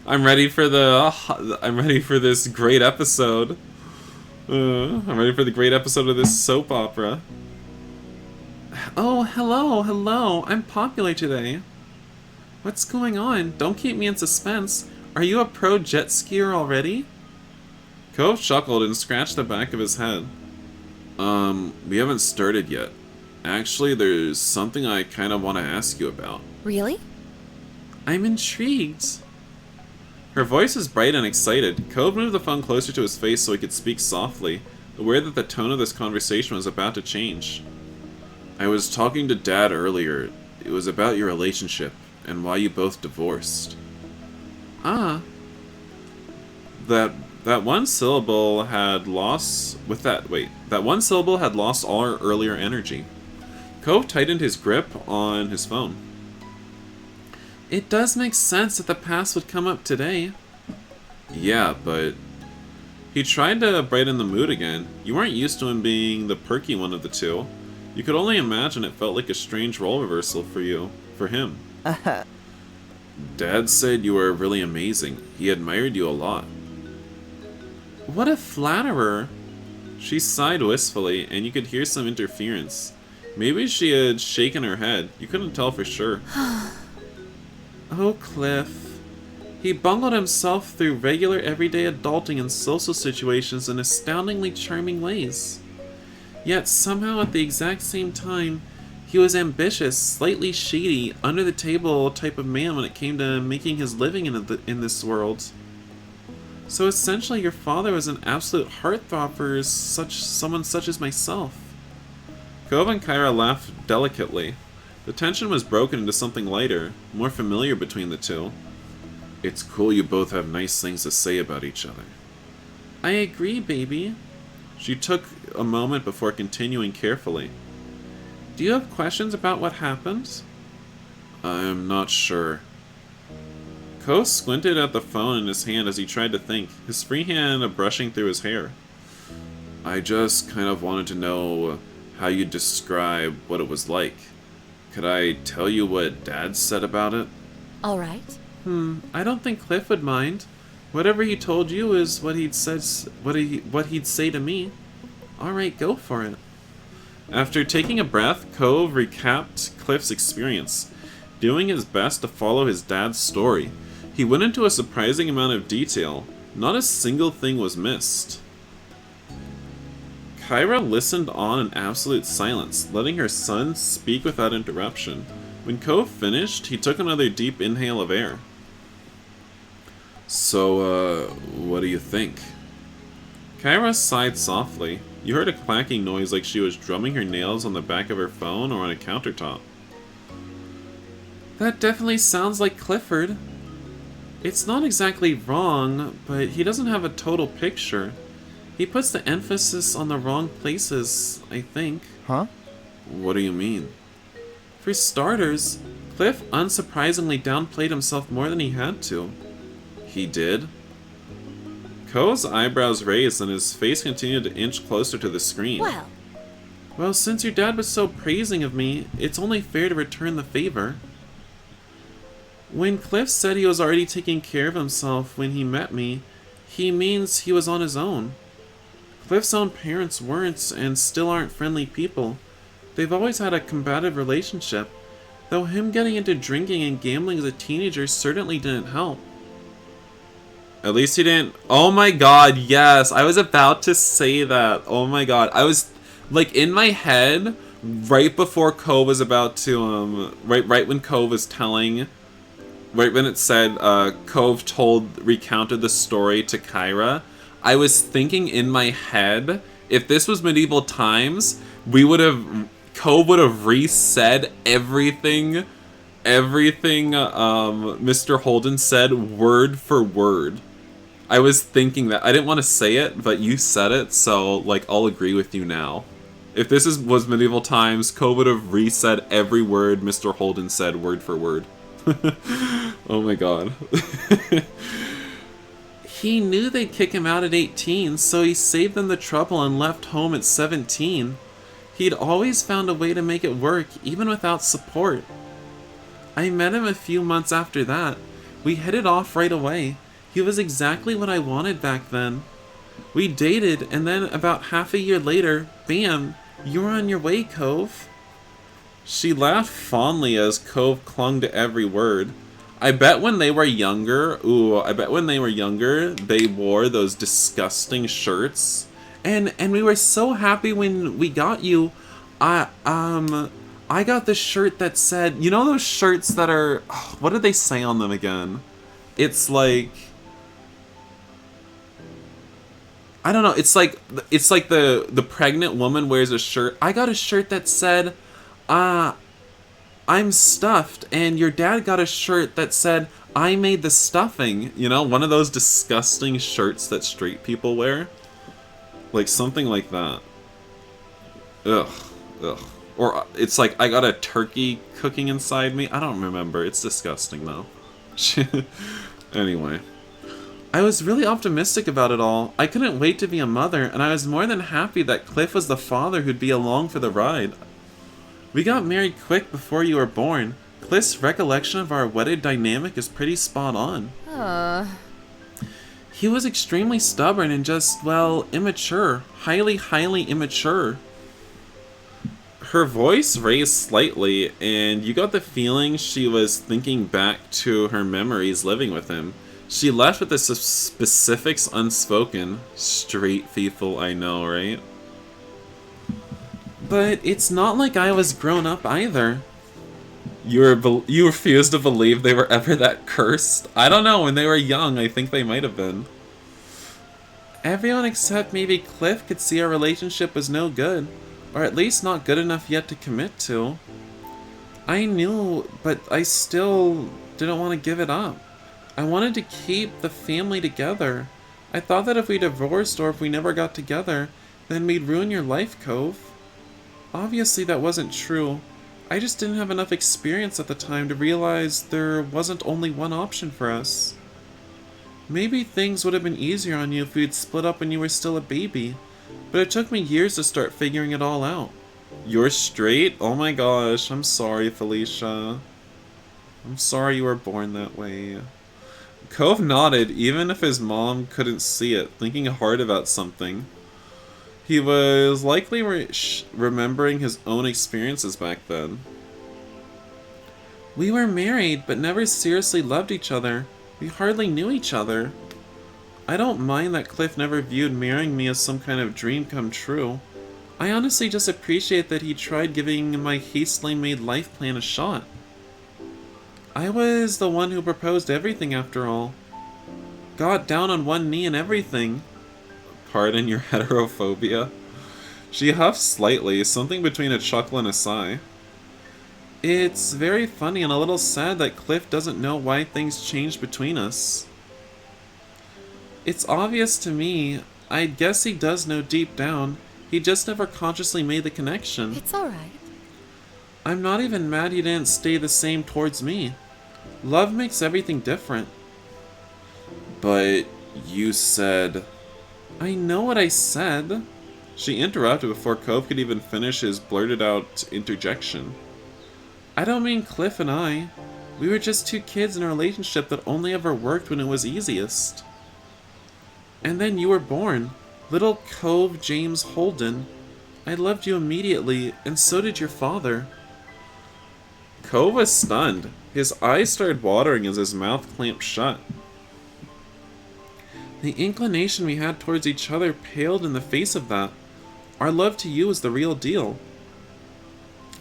I'm ready for this great episode. I'm ready for the great episode of this soap opera. Oh, hello. I'm popular today. What's going on? Don't keep me in suspense. Are you a pro jet skier already? Cove chuckled and scratched the back of his head. We haven't started yet. Actually, there's something I kind of want to ask you about. Really? I'm intrigued. Her voice was bright and excited. Cove moved the phone closer to his face so he could speak softly, aware that the tone of this conversation was about to change. I was talking to Dad earlier. It was about your relationship, and why you both divorced. Ah. That one syllable had lost... That one syllable had lost all her earlier energy. Cove tightened his grip on his phone. It does make sense that the past would come up today. Yeah, but... He tried to brighten the mood again. You weren't used to him being the perky one of the two. You could only imagine it felt like a strange role reversal for him. Dad said you were really amazing. He admired you a lot. What a flatterer. She sighed wistfully, and you could hear some interference. Maybe she had shaken her head. You couldn't tell for sure. Oh, Cliff. He bungled himself through regular everyday adulting and social situations in astoundingly charming ways. Yet somehow at the exact same time, He was ambitious, slightly shady, under-the-table type of man when it came to making his living in this world. So essentially, your father was an absolute heartthrob for someone such as myself. Cove and Kyra laughed delicately. The tension was broken into something lighter, more familiar between the two. It's cool you both have nice things to say about each other. I agree, baby. She took a moment before continuing carefully. Do you have questions about what happened? I'm not sure. Cove squinted at the phone in his hand as he tried to think, his free hand brushing through his hair. I just kind of wanted to know how you'd describe what it was like. Could I tell you what Dad said about it? All right. I don't think Cliff would mind. Whatever he told you is what he'd say to me. All right, go for it. After taking a breath, Cove recapped Cliff's experience, doing his best to follow his dad's story. He went into a surprising amount of detail. Not a single thing was missed. Kyra listened on in absolute silence, letting her son speak without interruption. When Cove finished, he took another deep inhale of air. So, what do you think? Kyra sighed softly. You heard a clacking noise like she was drumming her nails on the back of her phone or on a countertop. That definitely sounds like Clifford. It's not exactly wrong, but he doesn't have a total picture. He puts the emphasis on the wrong places, I think. Huh? What do you mean? For starters, Cliff unsurprisingly downplayed himself more than he had to. He did? Cove's eyebrows raised and his face continued to inch closer to the screen. Well, since your dad was so praising of me, it's only fair to return the favor. When Cliff said he was already taking care of himself when he met me, he means he was on his own. Cliff's own parents weren't and still aren't friendly people. They've always had a combative relationship, though him getting into drinking and gambling as a teenager certainly didn't help. At least he didn't. Oh my god, yes. I was about to say that. Oh my god. I was, like, in my head, right before Cove was about to, right when Cove was telling, right when it said, Cove recounted the story to Kyra, I was thinking in my head, if this was medieval times, Cove would have resaid everything Mr. Holden said word for word. I was thinking that. I didn't want to say it, but you said it, so, like, I'll agree with you now. If this was medieval times, Cove would have resaid every word Mr. Holden said word for word. Oh my god. He knew they'd kick him out at 18, so he saved them the trouble and left home at 17. He'd always found a way to make it work, even without support. I met him a few months after that. We hit it off right away. He was exactly what I wanted back then. We dated, and then about half a year later, bam, you were on your way, Cove. She laughed fondly as Cove clung to every word. I bet when they were younger, they wore those disgusting shirts. And we were so happy when we got you. I got the shirt that said, you know those shirts that are, what did they say on them again? It's like, I don't know, it's like the pregnant woman wears a shirt. I got a shirt that said, I'm stuffed, and your dad got a shirt that said, I made the stuffing. You know, one of those disgusting shirts that straight people wear. Like, something like that. Ugh. Or it's like, I got a turkey cooking inside me. I don't remember. It's disgusting, though. Anyway. I was really optimistic about it all. I couldn't wait to be a mother, and I was more than happy that Cliff was the father who'd be along for the ride. We got married quick before you were born. Cliff's recollection of our wedded dynamic is pretty spot on. He was extremely stubborn and just, well, immature. Highly immature. Her voice raised slightly, and you got the feeling she was thinking back to her memories living with him. She left with the specifics unspoken. Straight people, I know, right? But it's not like I was grown up either. You refuse to believe they were ever that cursed? I don't know, when they were young, I think they might have been. Everyone except maybe Cliff could see our relationship was no good, or at least not good enough yet to commit to. I knew, but I still didn't want to give it up. I wanted to keep the family together. I thought that if we divorced or if we never got together, then we'd ruin your life, Cove. Obviously that wasn't true. I just didn't have enough experience at the time to realize there wasn't only one option for us. Maybe things would have been easier on you if we'd split up when you were still a baby, but it took me years to start figuring it all out. You're straight? Oh my gosh, I'm sorry, Felicia. I'm sorry you were born that way. Cove nodded, even if his mom couldn't see it, thinking hard about something. He was likely remembering his own experiences back then. We were married, but never seriously loved each other. We hardly knew each other. I don't mind that Cliff never viewed marrying me as some kind of dream come true. I honestly just appreciate that he tried giving my hastily made life plan a shot. I was the one who proposed everything after all. Got down on one knee and everything. Pardon your heterophobia. She huffed slightly, something between a chuckle and a sigh. It's very funny and a little sad that Cliff doesn't know why things changed between us. It's obvious to me. I guess he does know deep down. He just never consciously made the connection. It's alright. I'm not even mad he didn't stay the same towards me. Love makes everything different. But you said... I know what I said. She interrupted before Cove could even finish his blurted out interjection. I don't mean Cliff and I. We were just two kids in a relationship that only ever worked when it was easiest. And then you were born. Little Cove James Holden. I loved you immediately, and so did your father. Cove was stunned. His eyes started watering as his mouth clamped shut. The inclination we had towards each other paled in the face of that. Our love to you was the real deal.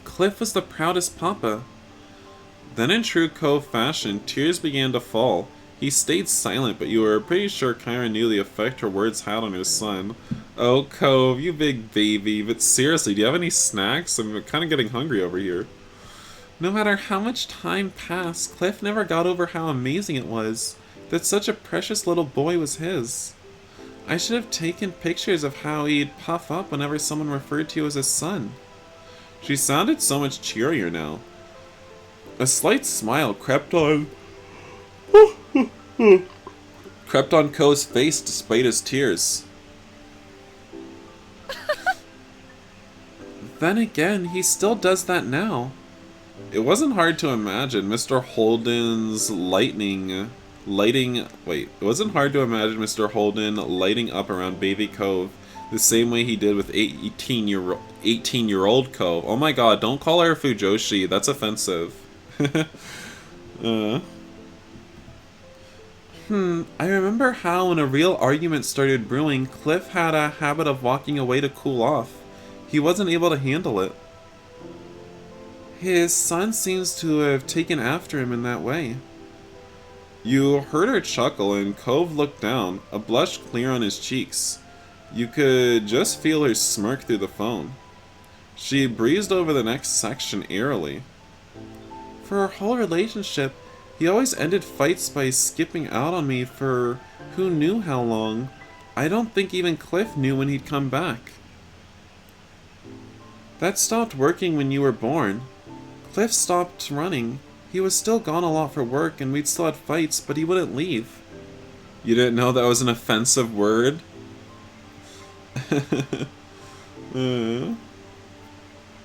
Cliff was the proudest papa. Then in true Cove fashion, tears began to fall. He stayed silent, but you were pretty sure Kyra knew the effect her words had on her son. Oh, Cove, you big baby. But seriously, do you have any snacks? I'm kind of getting hungry over here. No matter how much time passed, Cliff never got over how amazing it was that such a precious little boy was his. I should have taken pictures of how he'd puff up whenever someone referred to you as his son. She sounded so much cheerier now. A slight smile crept on Cove's face despite his tears. Then again, he still does that now. It wasn't hard to imagine Mr. Holden's it wasn't hard to imagine Mr. Holden lighting up around baby Cove the same way he did with 18-year-old Cove. Oh my god, don't call her Fujoshi, that's offensive. I remember how when a real argument started brewing, Cliff had a habit of walking away to cool off. He wasn't able to handle it. His son seems to have taken after him in that way. You heard her chuckle and Cove looked down, a blush clear on his cheeks. You could just feel her smirk through the phone. She breezed over the next section airily. For our whole relationship, he always ended fights by skipping out on me for who knew how long. I don't think even Cliff knew when he'd come back. That stopped working when you were born. Cliff stopped running. He was still gone a lot for work and we'd still had fights, but he wouldn't leave. You didn't know that was an offensive word? I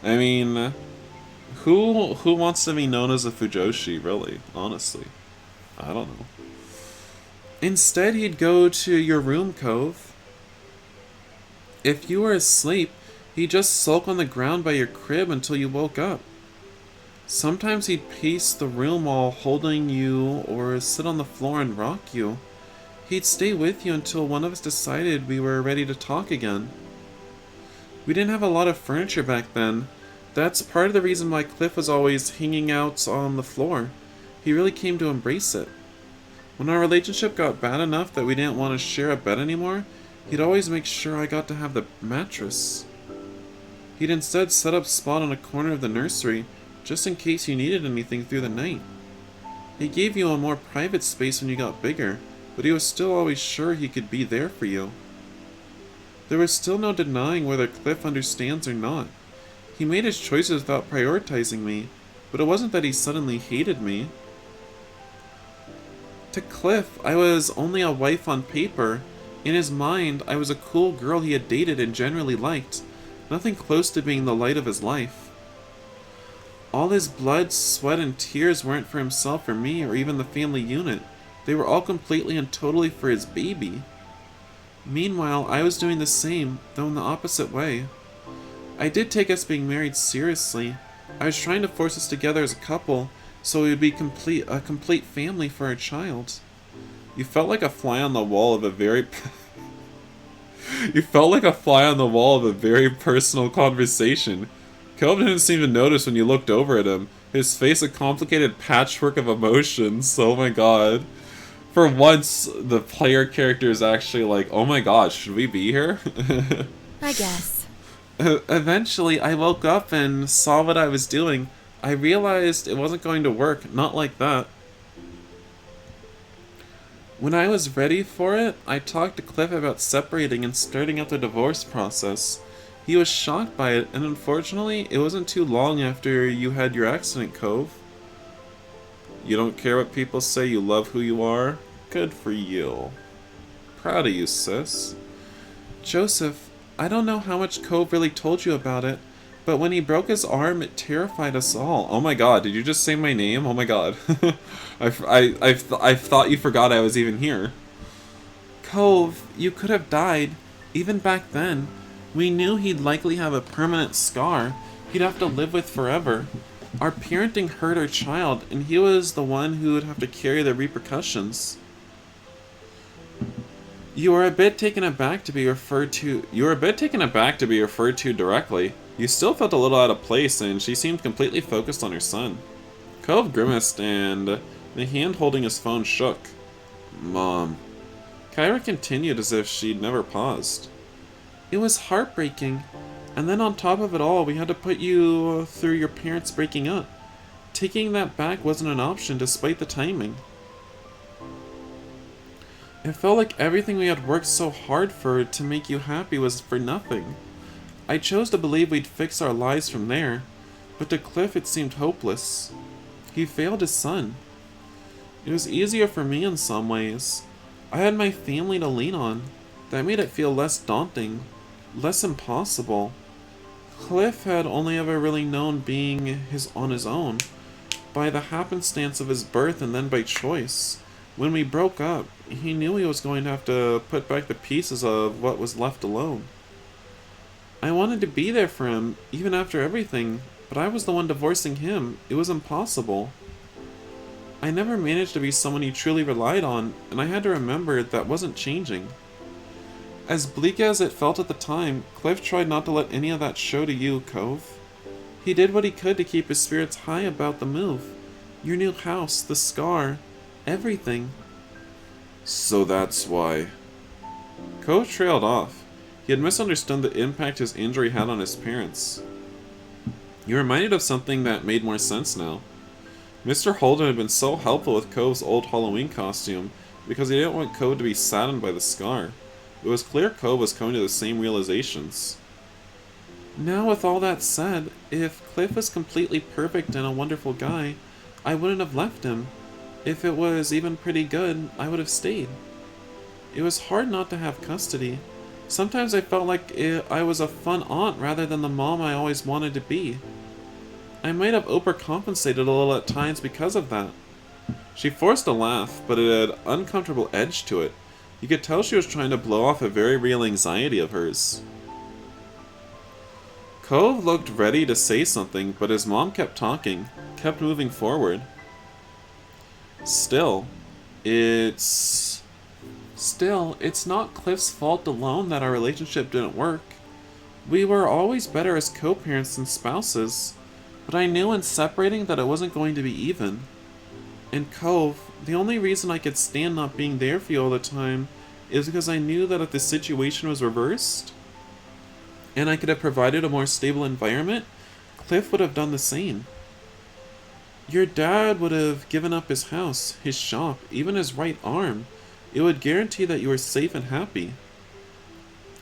mean, who wants to be known as a Fujoshi, really? Honestly. I don't know. Instead, he'd go to your room, Cove. If you were asleep, he'd just sulk on the ground by your crib until you woke up. Sometimes he'd pace the room while holding you or sit on the floor and rock you. He'd stay with you until one of us decided we were ready to talk again. We didn't have a lot of furniture back then. That's part of the reason why Cliff was always hanging out on the floor. He really came to embrace it. When our relationship got bad enough that we didn't want to share a bed anymore, he'd always make sure I got to have the mattress. He'd instead set up Spot on a corner of the nursery, just in case you needed anything through the night. He gave you a more private space when you got bigger, but he was still always sure he could be there for you. There was still no denying whether Cliff understands or not. He made his choices without prioritizing me, but it wasn't that he suddenly hated me. To Cliff, I was only a wife on paper. In his mind, I was a cool girl he had dated and generally liked, nothing close to being the light of his life. All his blood, sweat, and tears weren't for himself or me or even the family unit. They were all completely and totally for his baby. Meanwhile, I was doing the same, though in the opposite way. I did take us being married seriously. I was trying to force us together as a couple, so we would be a complete family for our child. You felt like a fly on the wall of a very... You felt like a fly on the wall of a very personal conversation. Cove didn't seem to notice when you looked over at him. His face a complicated patchwork of emotions. Oh my god. For once, the player character is actually like, oh my god, should we be here? I guess. Eventually, I woke up and saw what I was doing. I realized it wasn't going to work, not like that. When I was ready for it, I talked to Cliff about separating and starting out the divorce process. He was shocked by it, and unfortunately, it wasn't too long after you had your accident, Cove. You don't care what people say, you love who you are? Good for you. Proud of you, sis. Joseph, I don't know how much Cove really told you about it, but when he broke his arm, it terrified us all. Oh my god, did you just say my name? Oh my god. I thought you forgot I was even here. Cove, you could have died. Even back then, we knew he'd likely have a permanent scar he'd have to live with forever. Our parenting hurt our child, and he was the one who would have to carry the repercussions. You were a bit taken aback to be referred to directly. You still felt a little out of place, and she seemed completely focused on her son. Cove grimaced, and the hand holding his phone shook. Mom. Kyra continued as if she'd never paused. It was heartbreaking. And then on top of it all, we had to put you through your parents breaking up. Taking that back wasn't an option despite the timing. It felt like everything we had worked so hard for to make you happy was for nothing. I chose to believe we'd fix our lives from there, but to Cliff it seemed hopeless. He failed his son. It was easier for me in some ways. I had my family to lean on. That made it feel less daunting, less impossible. Cliff had only ever really known being on his own, by the happenstance of his birth and then by choice. When we broke up, he knew he was going to have to put back the pieces of what was left alone. I wanted to be there for him, even after everything, but I was the one divorcing him. It was impossible. I never managed to be someone he truly relied on, and I had to remember that wasn't changing. As bleak as it felt at the time, Cliff tried not to let any of that show to you, Cove. He did what he could to keep his spirits high about the move. Your new house, the scar, everything. So that's why. Cove trailed off. He had misunderstood the impact his injury had on his parents. He reminded of something that made more sense now. Mr. Holden had been so helpful with Cove's old Halloween costume because he didn't want Cove to be saddened by the scar. It was clear Cove was coming to the same realizations. Now, with all that said, if Cliff was completely perfect and a wonderful guy, I wouldn't have left him. If it was even pretty good, I would have stayed. It was hard not to have custody. Sometimes I felt like I was a fun aunt rather than the mom I always wanted to be. I might have overcompensated a little at times because of that. She forced a laugh, but it had an uncomfortable edge to it. You could tell she was trying to blow off a very real anxiety of hers. Cove looked ready to say something, but his mom kept talking, kept moving forward. Still, it's not Cliff's fault alone that our relationship didn't work. We were always better as co-parents than spouses, but I knew in separating that it wasn't going to be even. In Cove, the only reason I could stand not being there for you all the time is because I knew that if the situation was reversed, and I could have provided a more stable environment, Cliff would have done the same. Your dad would have given up his house, his shop, even his right arm. It would guarantee that you were safe and happy.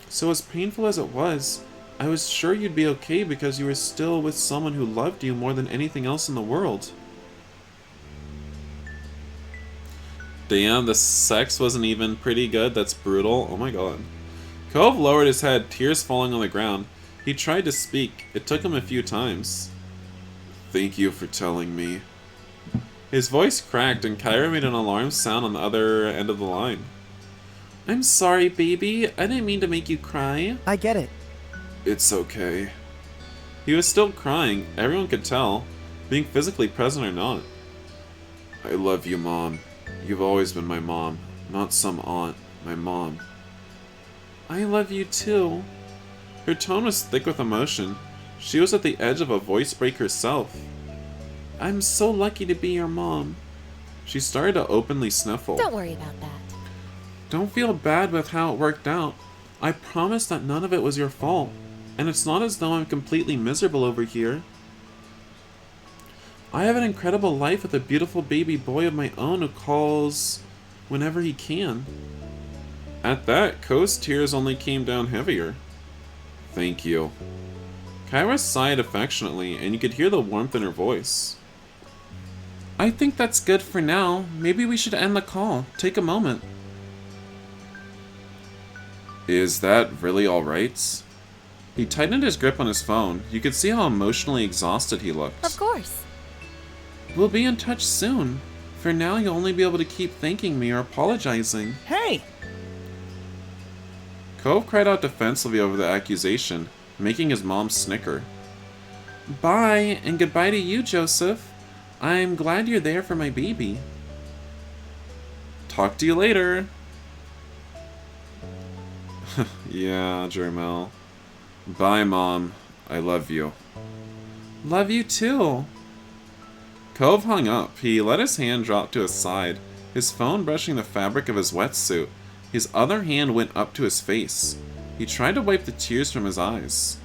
So as painful as it was, I was sure you'd be okay because you were still with someone who loved you more than anything else in the world. Damn, the sex wasn't even pretty good. That's brutal. Oh my god. Cove lowered his head, tears falling on the ground. He tried to speak. It took him a few times. Thank you for telling me. His voice cracked and Kyra made an alarm sound on the other end of the line. I'm sorry, baby. I didn't mean to make you cry. I get it. It's okay. He was still crying. Everyone could tell, being physically present or not. I love you, Mom. You've always been my mom, not some aunt, my mom. I love you too. Her tone was thick with emotion. She was at the edge of a voice break herself. I'm so lucky to be your mom. She started to openly sniffle. Don't worry about that. Don't feel bad with how it worked out. I promise that none of it was your fault. And it's not as though I'm completely miserable over here. I have an incredible life with a beautiful baby boy of my own who calls whenever he can. At that, Ko's tears only came down heavier. Thank you. Kyra sighed affectionately, and you could hear the warmth in her voice. I think that's good for now. Maybe we should end the call. Take a moment. Is that really alright? He tightened his grip on his phone. You could see how emotionally exhausted he looked. Of course. We'll be in touch soon. For now, you'll only be able to keep thanking me or apologizing. Hey! Cove cried out defensively over the accusation, making his mom snicker. Bye, and goodbye to you, Joseph. I'm glad you're there for my baby. Talk to you later. Yeah, Jermel. Bye, Mom. I love you. Love you too. Cove hung up. He let his hand drop to his side, his phone brushing the fabric of his wetsuit. His other hand went up to his face. He tried to wipe the tears from his eyes.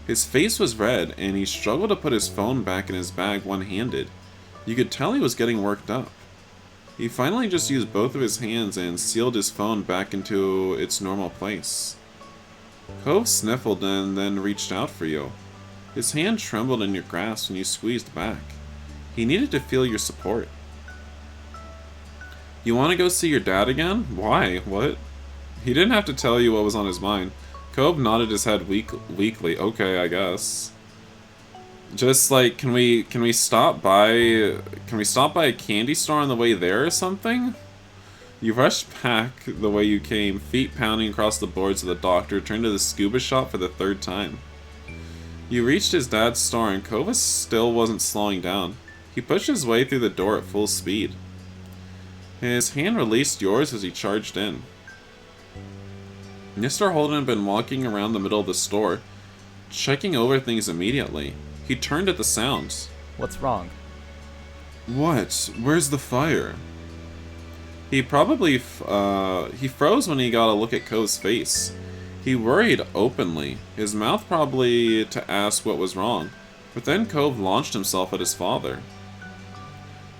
His face was red, and he struggled to put his phone back in his bag one-handed. You could tell he was getting worked up. He finally just used both of his hands and sealed his phone back into its normal place. Cove sniffled and then reached out for you. His hand trembled in your grasp and you squeezed back. He needed to feel your support. You want to go see your dad again? Why? What? He didn't have to tell you what was on his mind. Cove nodded his head weakly. Okay, I guess. Just like, can we stop by a candy store on the way there or something? You rushed back the way you came, feet pounding across the boards of the doctor, returned to the scuba shop for the third time. You reached his dad's store and Cove still wasn't slowing down. He pushed his way through the door at full speed. His hand released yours as he charged in. Mr. Holden had been walking around the middle of the store, checking over things immediately. He turned at the sounds. What's wrong? What? Where's the fire? He probably, he froze when he got a look at Cove's face. He worried openly, his mouth probably to ask what was wrong, but then Cove launched himself at his father.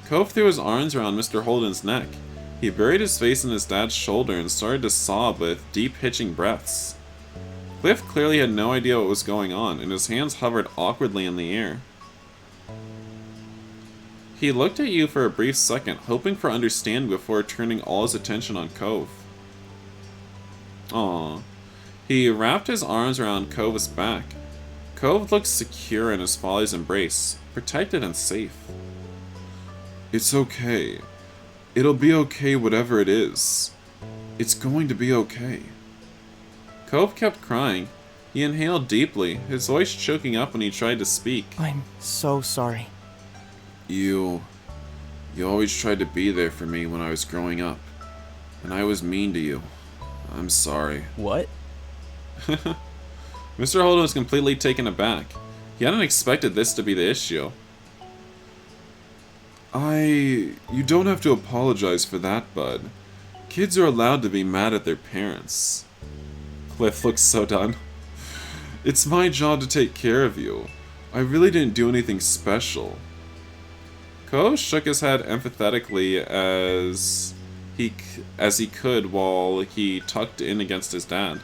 Cove threw his arms around Mr. Holden's neck. He buried his face in his dad's shoulder and started to sob with deep hitching breaths. Cliff clearly had no idea what was going on, and his hands hovered awkwardly in the air. He looked at you for a brief second, hoping for understanding before turning all his attention on Cove. Aww. He wrapped his arms around Cove's back. Cove looked secure in his father's embrace, protected and safe. It's okay. It'll be okay whatever it is. It's going to be okay. Cove kept crying. He inhaled deeply, his voice choking up when he tried to speak. I'm so sorry. You always tried to be there for me when I was growing up. And I was mean to you. I'm sorry. What? Mr. Holden was completely taken aback. He hadn't expected this to be the issue. You don't have to apologize for that, bud. Kids are allowed to be mad at their parents. Cliff looks so done. It's my job to take care of you. I really didn't do anything special. Cove shook his head empathetically as he could while he tucked in against his dad.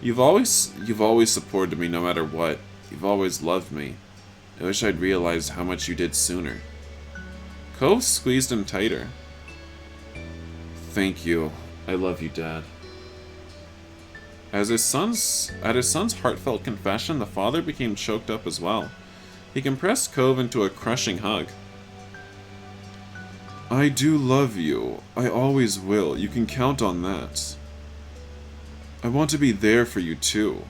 You've always supported me no matter what. You've always loved me. I wish I'd realized how much you did sooner. Cove squeezed him tighter. Thank you. I love you, Dad. At his son's heartfelt confession, the father became choked up as well. He compressed Cove into a crushing hug. I do love you. I always will. You can count on that. I want to be there for you too.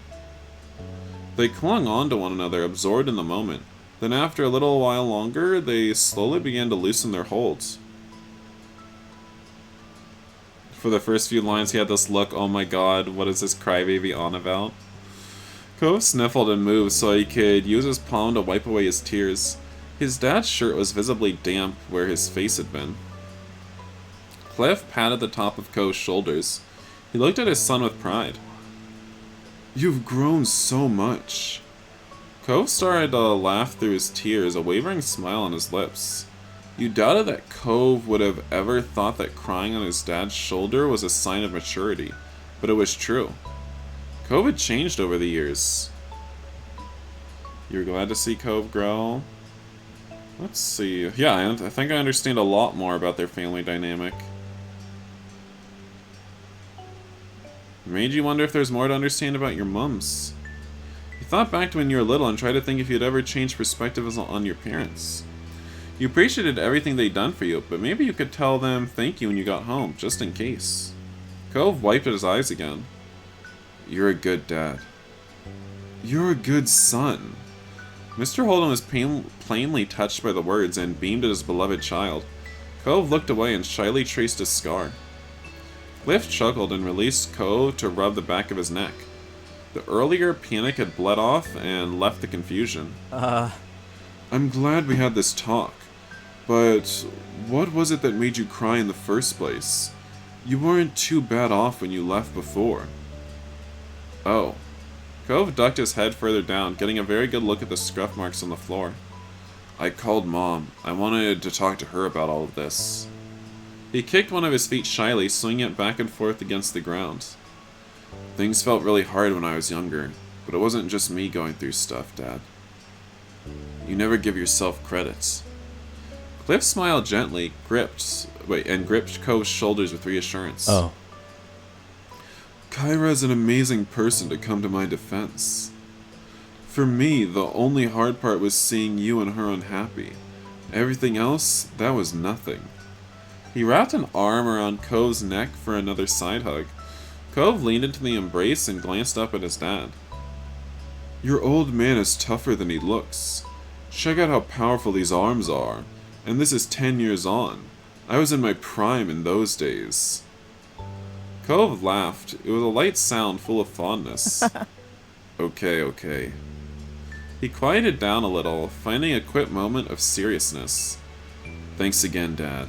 They clung on to one another, absorbed in the moment. Then after a little while longer, they slowly began to loosen their holds. For the first few lines, he had this look, oh my god, what is this crybaby on about? Cove sniffled and moved so he could use his palm to wipe away his tears. His dad's shirt was visibly damp where his face had been. Cliff patted the top of Cove's shoulders. He looked at his son with pride. You've grown so much. Cove started to laugh through his tears, a wavering smile on his lips. You doubted that Cove would have ever thought that crying on his dad's shoulder was a sign of maturity, but it was true. Cove had changed over the years. You're glad to see Cove grow? Let's see. Yeah, I think I understand a lot more about their family dynamic. Made you wonder if there's more to understand about your mums. You thought back to when you were little and tried to think if you'd ever changed perspectives on your parents. You appreciated everything they'd done for you, but maybe you could tell them thank you when you got home, just in case. Cove wiped at his eyes again. You're a good dad. You're a good son. Mr. Holden was plainly touched by the words and beamed at his beloved child. Cove looked away and shyly traced his scar. Cliff chuckled and released Cove to rub the back of his neck. The earlier panic had bled off and left the confusion. I'm glad we had this talk, but what was it that made you cry in the first place? You weren't too bad off when you left before. Oh. Cove ducked his head further down, getting a very good look at the scruff marks on the floor. I called Mom. I wanted to talk to her about all of this. He kicked one of his feet shyly, swinging it back and forth against the ground. Things felt really hard when I was younger, but it wasn't just me going through stuff, Dad. You never give yourself credit. Cliff smiled gently, gripped Cove's shoulders with reassurance. Oh. Kyra is an amazing person to come to my defense. For me, the only hard part was seeing you and her unhappy. Everything else, that was nothing. He wrapped an arm around Cove's neck for another side hug. Cove leaned into the embrace and glanced up at his dad. Your old man is tougher than he looks. Check out how powerful these arms are. And this is 10 years on. I was in my prime in those days. Cove laughed. It was a light sound full of fondness. Okay. He quieted down a little, finding a quick moment of seriousness. Thanks again, Dad.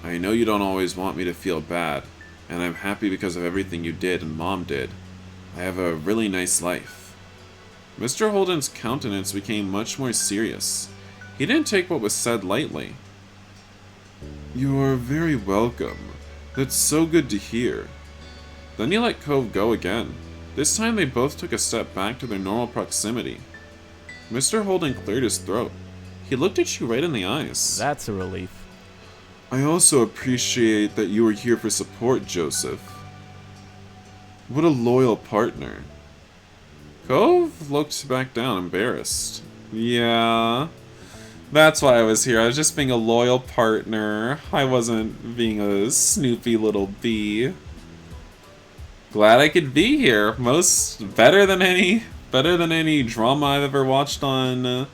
I know you don't always want me to feel bad, and I'm happy because of everything you did and Mom did. I have a really nice life. Mr. Holden's countenance became much more serious. He didn't take what was said lightly. You're very welcome. That's so good to hear. Then he let Cove go again. This time they both took a step back to their normal proximity. Mr. Holden cleared his throat. He looked at you right in the eyes. That's a relief. I also appreciate that you were here for support, Joseph. What a loyal partner. Cove looked back down, embarrassed. Yeah, that's why I was here. I was just being a loyal partner. I wasn't being a snoopy little bee. Glad I could be here. Better than any drama I've ever watched on.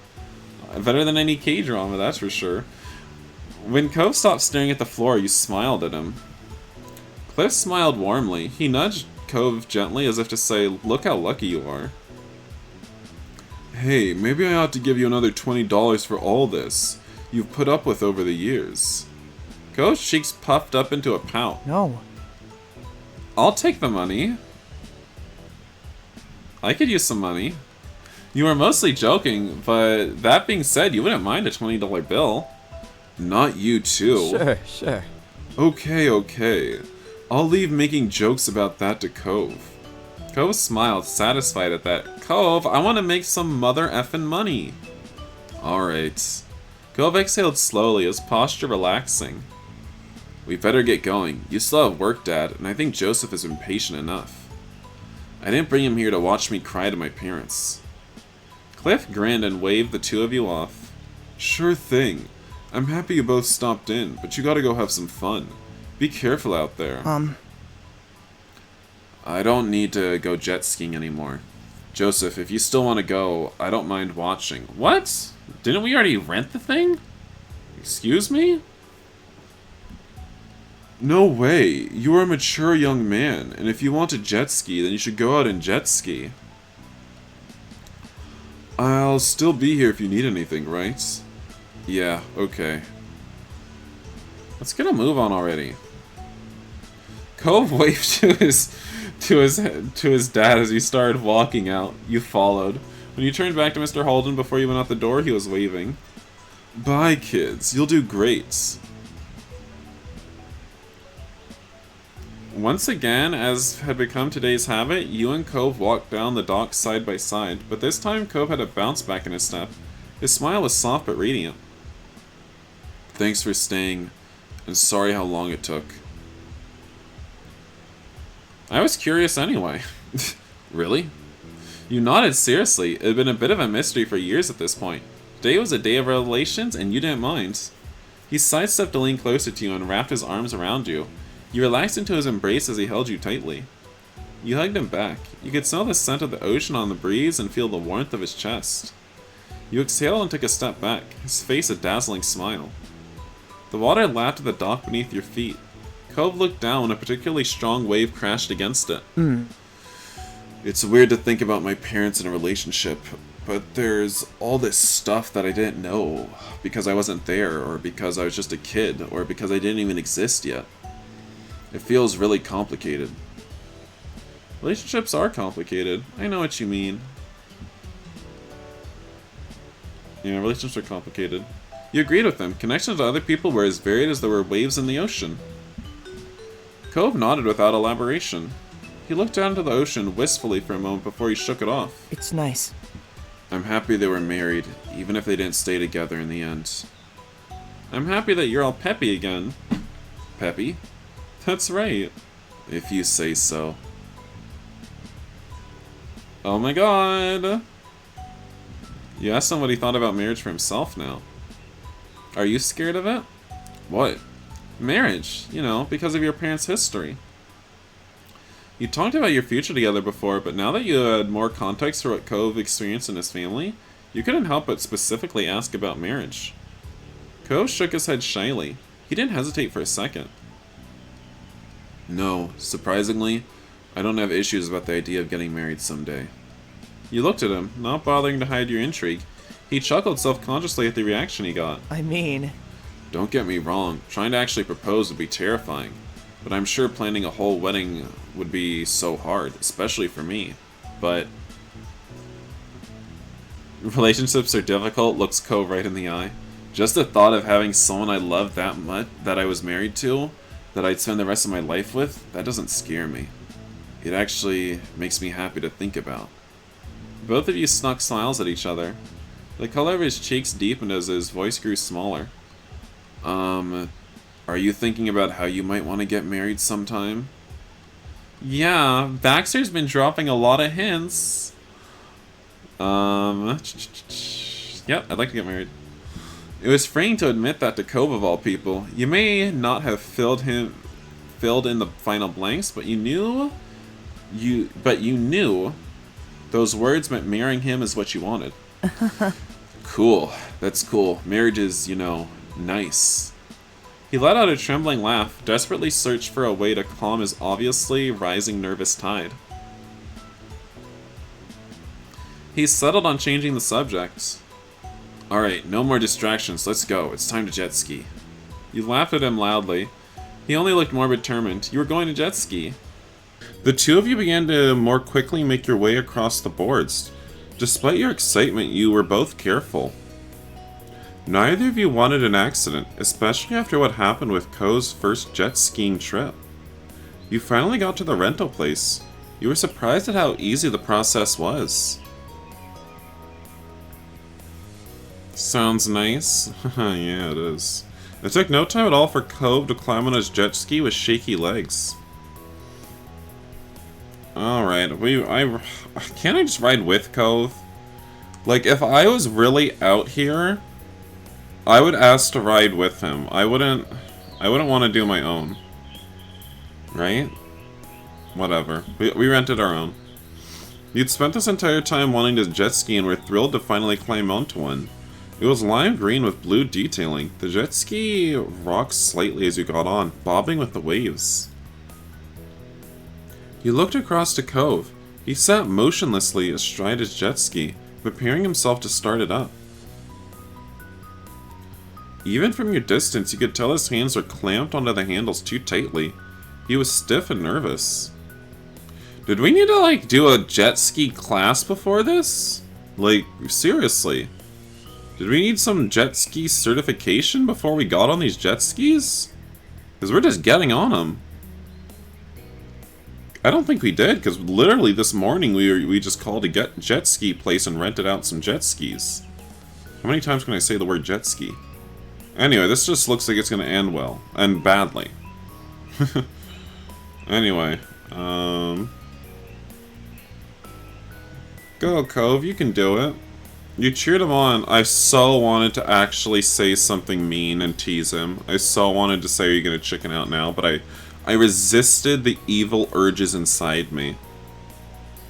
Better than any K-drama, that's for sure. When Cove stopped staring at the floor, you smiled at him. Cliff smiled warmly. He nudged Cove gently as if to say, look how lucky you are. Hey, maybe I ought to give you another $20 for all this you've put up with over the years. Cove's cheeks puffed up into a pout. No. I'll take the money. I could use some money. You were mostly joking, but that being said, you wouldn't mind a $20 bill. Not you too. Sure. Okay. I'll leave making jokes about that to Cove. Cove smiled, satisfied at that. Cove, I want to make some mother effing money. Alright. Cove exhaled slowly, his posture relaxing. We better get going. You still have work, Dad, and I think Joseph is impatient enough. I didn't bring him here to watch me cry to my parents. Cliff grinned and waved the two of you off. Sure thing. I'm happy you both stopped in, but you gotta go have some fun. Be careful out there. I don't need to go jet skiing anymore. Joseph, if you still want to go, I don't mind watching. What? Didn't we already rent the thing? Excuse me? No way. You are a mature young man, and if you want to jet ski, then you should go out and jet ski. I'll still be here if you need anything, right? Yeah, okay. Let's get a move on already. Cove waved to his dad as he started walking out. You followed. When you turned back to Mr. Holden before you went out the door, he was waving. Bye, kids. You'll do great. Once again, as had become today's habit, you and Cove walked down the dock side by side, but this time Cove had a bounce back in his step. His smile was soft but radiant. Thanks for staying, and sorry how long it took. I was curious anyway. Really? You nodded seriously. It had been a bit of a mystery for years at this point. Today was a day of revelations, and you didn't mind. He sidestepped to lean closer to you and wrapped his arms around you. You relaxed into his embrace as he held you tightly. You hugged him back. You could smell the scent of the ocean on the breeze and feel the warmth of his chest. You exhaled and took a step back, his face a dazzling smile. The water lapped at the dock beneath your feet. Cove looked down when a particularly strong wave crashed against it. It's weird to think about my parents in a relationship, but there's all this stuff that I didn't know because I wasn't there, or because I was just a kid, or because I didn't even exist yet. It feels really complicated. Relationships are complicated. I know what you mean. Yeah, relationships are complicated. You agreed with him. Connections to other people were as varied as there were waves in the ocean. Cove nodded without elaboration. He looked down into the ocean wistfully for a moment before he shook it off. It's nice. I'm happy they were married, even if they didn't stay together in the end. I'm happy that you're all peppy again. Peppy? That's right. If you say so. Oh my god. You asked him what he thought about marriage for himself now. Are you scared of it? What? Marriage, you know, because of your parents' history. You talked about your future together before, but now that you had more context for what Cove experienced in his family, you couldn't help but specifically ask about marriage. Cove shook his head shyly. He didn't hesitate for a second. No, surprisingly, I don't have issues about the idea of getting married someday. You looked at him, not bothering to hide your intrigue. He chuckled self-consciously at the reaction he got. I mean... Don't get me wrong, trying to actually propose would be terrifying, but I'm sure planning a whole wedding would be so hard, especially for me. But... Relationships are difficult, looks Cove right in the eye. Just the thought of having someone I love that much, that I was married to, that I'd spend the rest of my life with, that doesn't scare me. It actually makes me happy to think about. Both of you snuck smiles at each other. The color of his cheeks deepened as his voice grew smaller. Are you thinking about how you might want to get married sometime? Yeah, Baxter's been dropping a lot of hints. Yep, I'd like to get married. It was freeing to admit that to Cove of all people. You may not have filled in the final blanks, but you knew those words meant marrying him is what you wanted. Cool. That's cool. Marriage is, you know, nice. He let out a trembling laugh, desperately searched for a way to calm his obviously rising nervous tide. He settled on changing the subject. Alright, no more distractions, let's go. It's time to jet ski. You laughed at him loudly. He only looked more determined. You were going to jet ski. The two of you began to more quickly make your way across the boards. Despite your excitement, you were both careful. Neither of you wanted an accident, especially after what happened with Cove's first jet skiing trip. You finally got to the rental place. You were surprised at how easy the process was. Sounds nice. Yeah, it is. It took no time at all for Cove to climb on his jet ski with shaky legs. Alright, can't I just ride with Cove? Like, if I was really out here, I would ask to ride with him. I wouldn't want to do my own. Right? Whatever. We rented our own. You'd spent this entire time wanting to jet ski and were thrilled to finally climb onto one. It was lime green with blue detailing. The jet ski rocked slightly as you got on, bobbing with the waves. You looked across to Cove. He sat motionlessly astride his jet ski, preparing himself to start it up. Even from your distance, you could tell his hands were clamped onto the handles too tightly. He was stiff and nervous. Did we need to, like, do a jet ski class before this? Like, seriously. Did we need some jet ski certification before we got on these jet skis? Because we're just getting on them. I don't think we did, because literally this morning we just called a jet ski place and rented out some jet skis. How many times can I say the word jet ski? Anyway, this just looks like it's going to end well. And badly. Anyway, go, Cove, you can do it. You cheered him on. I so wanted to actually say something mean and tease him. I so wanted to say, are you going to chicken out now? But I resisted the evil urges inside me.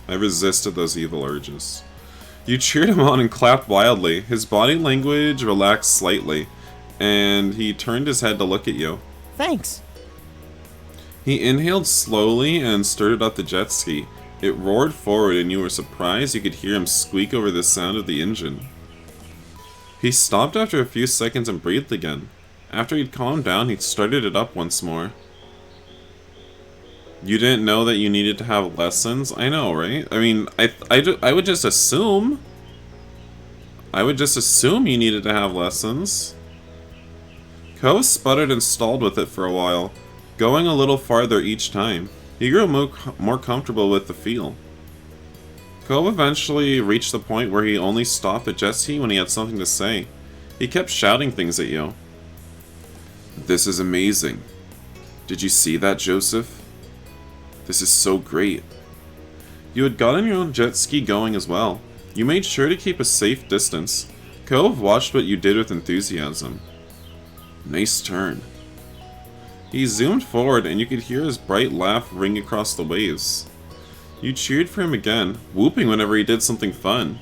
I resisted those evil urges. You cheered him on and clapped wildly. His body language relaxed slightly, and he turned his head to look at you. Thanks. He inhaled slowly and started up the jet ski. It roared forward and you were surprised you could hear him squeak over the sound of the engine. He stopped after a few seconds and breathed again. After he'd calmed down, he started it up once more. You didn't know that you needed to have lessons? I know, right? I mean, I would just assume. I would just assume you needed to have lessons. Cove sputtered and stalled with it for a while, going a little farther each time. He grew more comfortable with the feel. Cove eventually reached the point where he only stopped the jet ski when he had something to say. He kept shouting things at you. This is amazing. Did you see that, Joseph? This is so great. You had gotten your own jet ski going as well. You made sure to keep a safe distance. Cove watched what you did with enthusiasm. Nice turn. He zoomed forward and you could hear his bright laugh ring across the waves. You cheered for him again, whooping whenever he did something fun.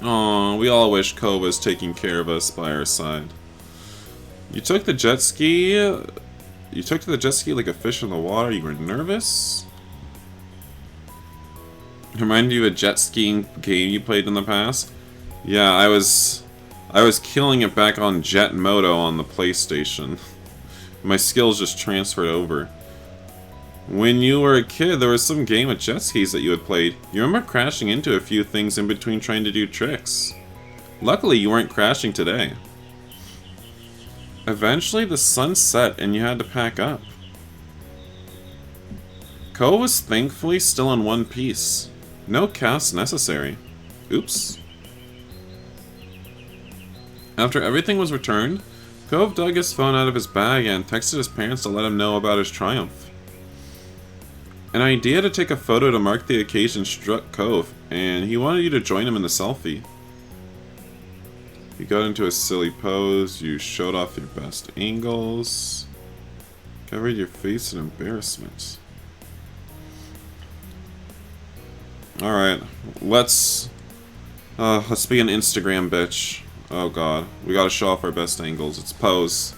Aw, we all wish Cove was taking care of us by our side. You took the jet ski like a fish in the water. You were nervous? Reminded you of a jet skiing game you played in the past? Yeah, I was killing it back on Jet Moto on the PlayStation. My skills just transferred over. When you were a kid, there was some game of jet skis that you had played. You remember crashing into a few things in between trying to do tricks. Luckily, you weren't crashing today. Eventually, the sun set and you had to pack up. Cove was thankfully still in one piece. No cast necessary. Oops. After everything was returned, Cove dug his phone out of his bag and texted his parents to let him know about his triumph. An idea to take a photo to mark the occasion struck Cove, and he wanted you to join him in the selfie. You got into a silly pose, you showed off your best angles, covered your face in embarrassment. Alright, let's be an Instagram bitch. Oh god, we gotta show off our best angles. It's pose.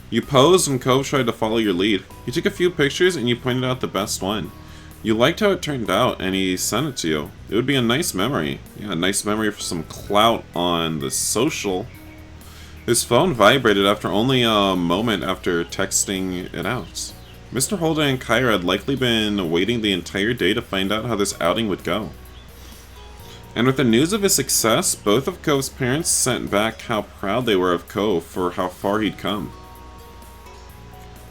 You posed and Cove tried to follow your lead. You took a few pictures and you pointed out the best one. You liked how it turned out, and he sent it to you. It would be a nice memory. Yeah, a nice memory for some clout on the social. His phone vibrated after only a moment after texting it out. Mr. Holden and Kyra had likely been waiting the entire day to find out how this outing would go. And with the news of his success, both of Cove's parents sent back how proud they were of Cove for how far he'd come.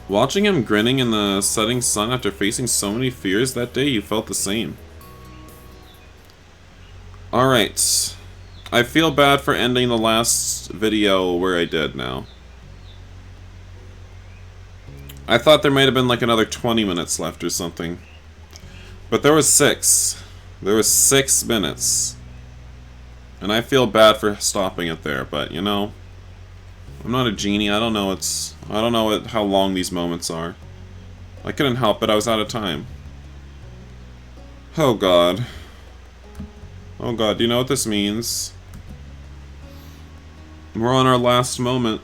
Watching him grinning in the setting sun after facing so many fears that day, you felt the same. Alright. I feel bad for ending the last video where I did now. I thought there might have been like another 20 minutes left or something. But there was 6. There was 6 minutes. And I feel bad for stopping it there, but you know, I'm not a genie. I don't know how long these moments are. I couldn't help it. I was out of time. Oh god. Oh god, do you know what this means? We're on our last moment.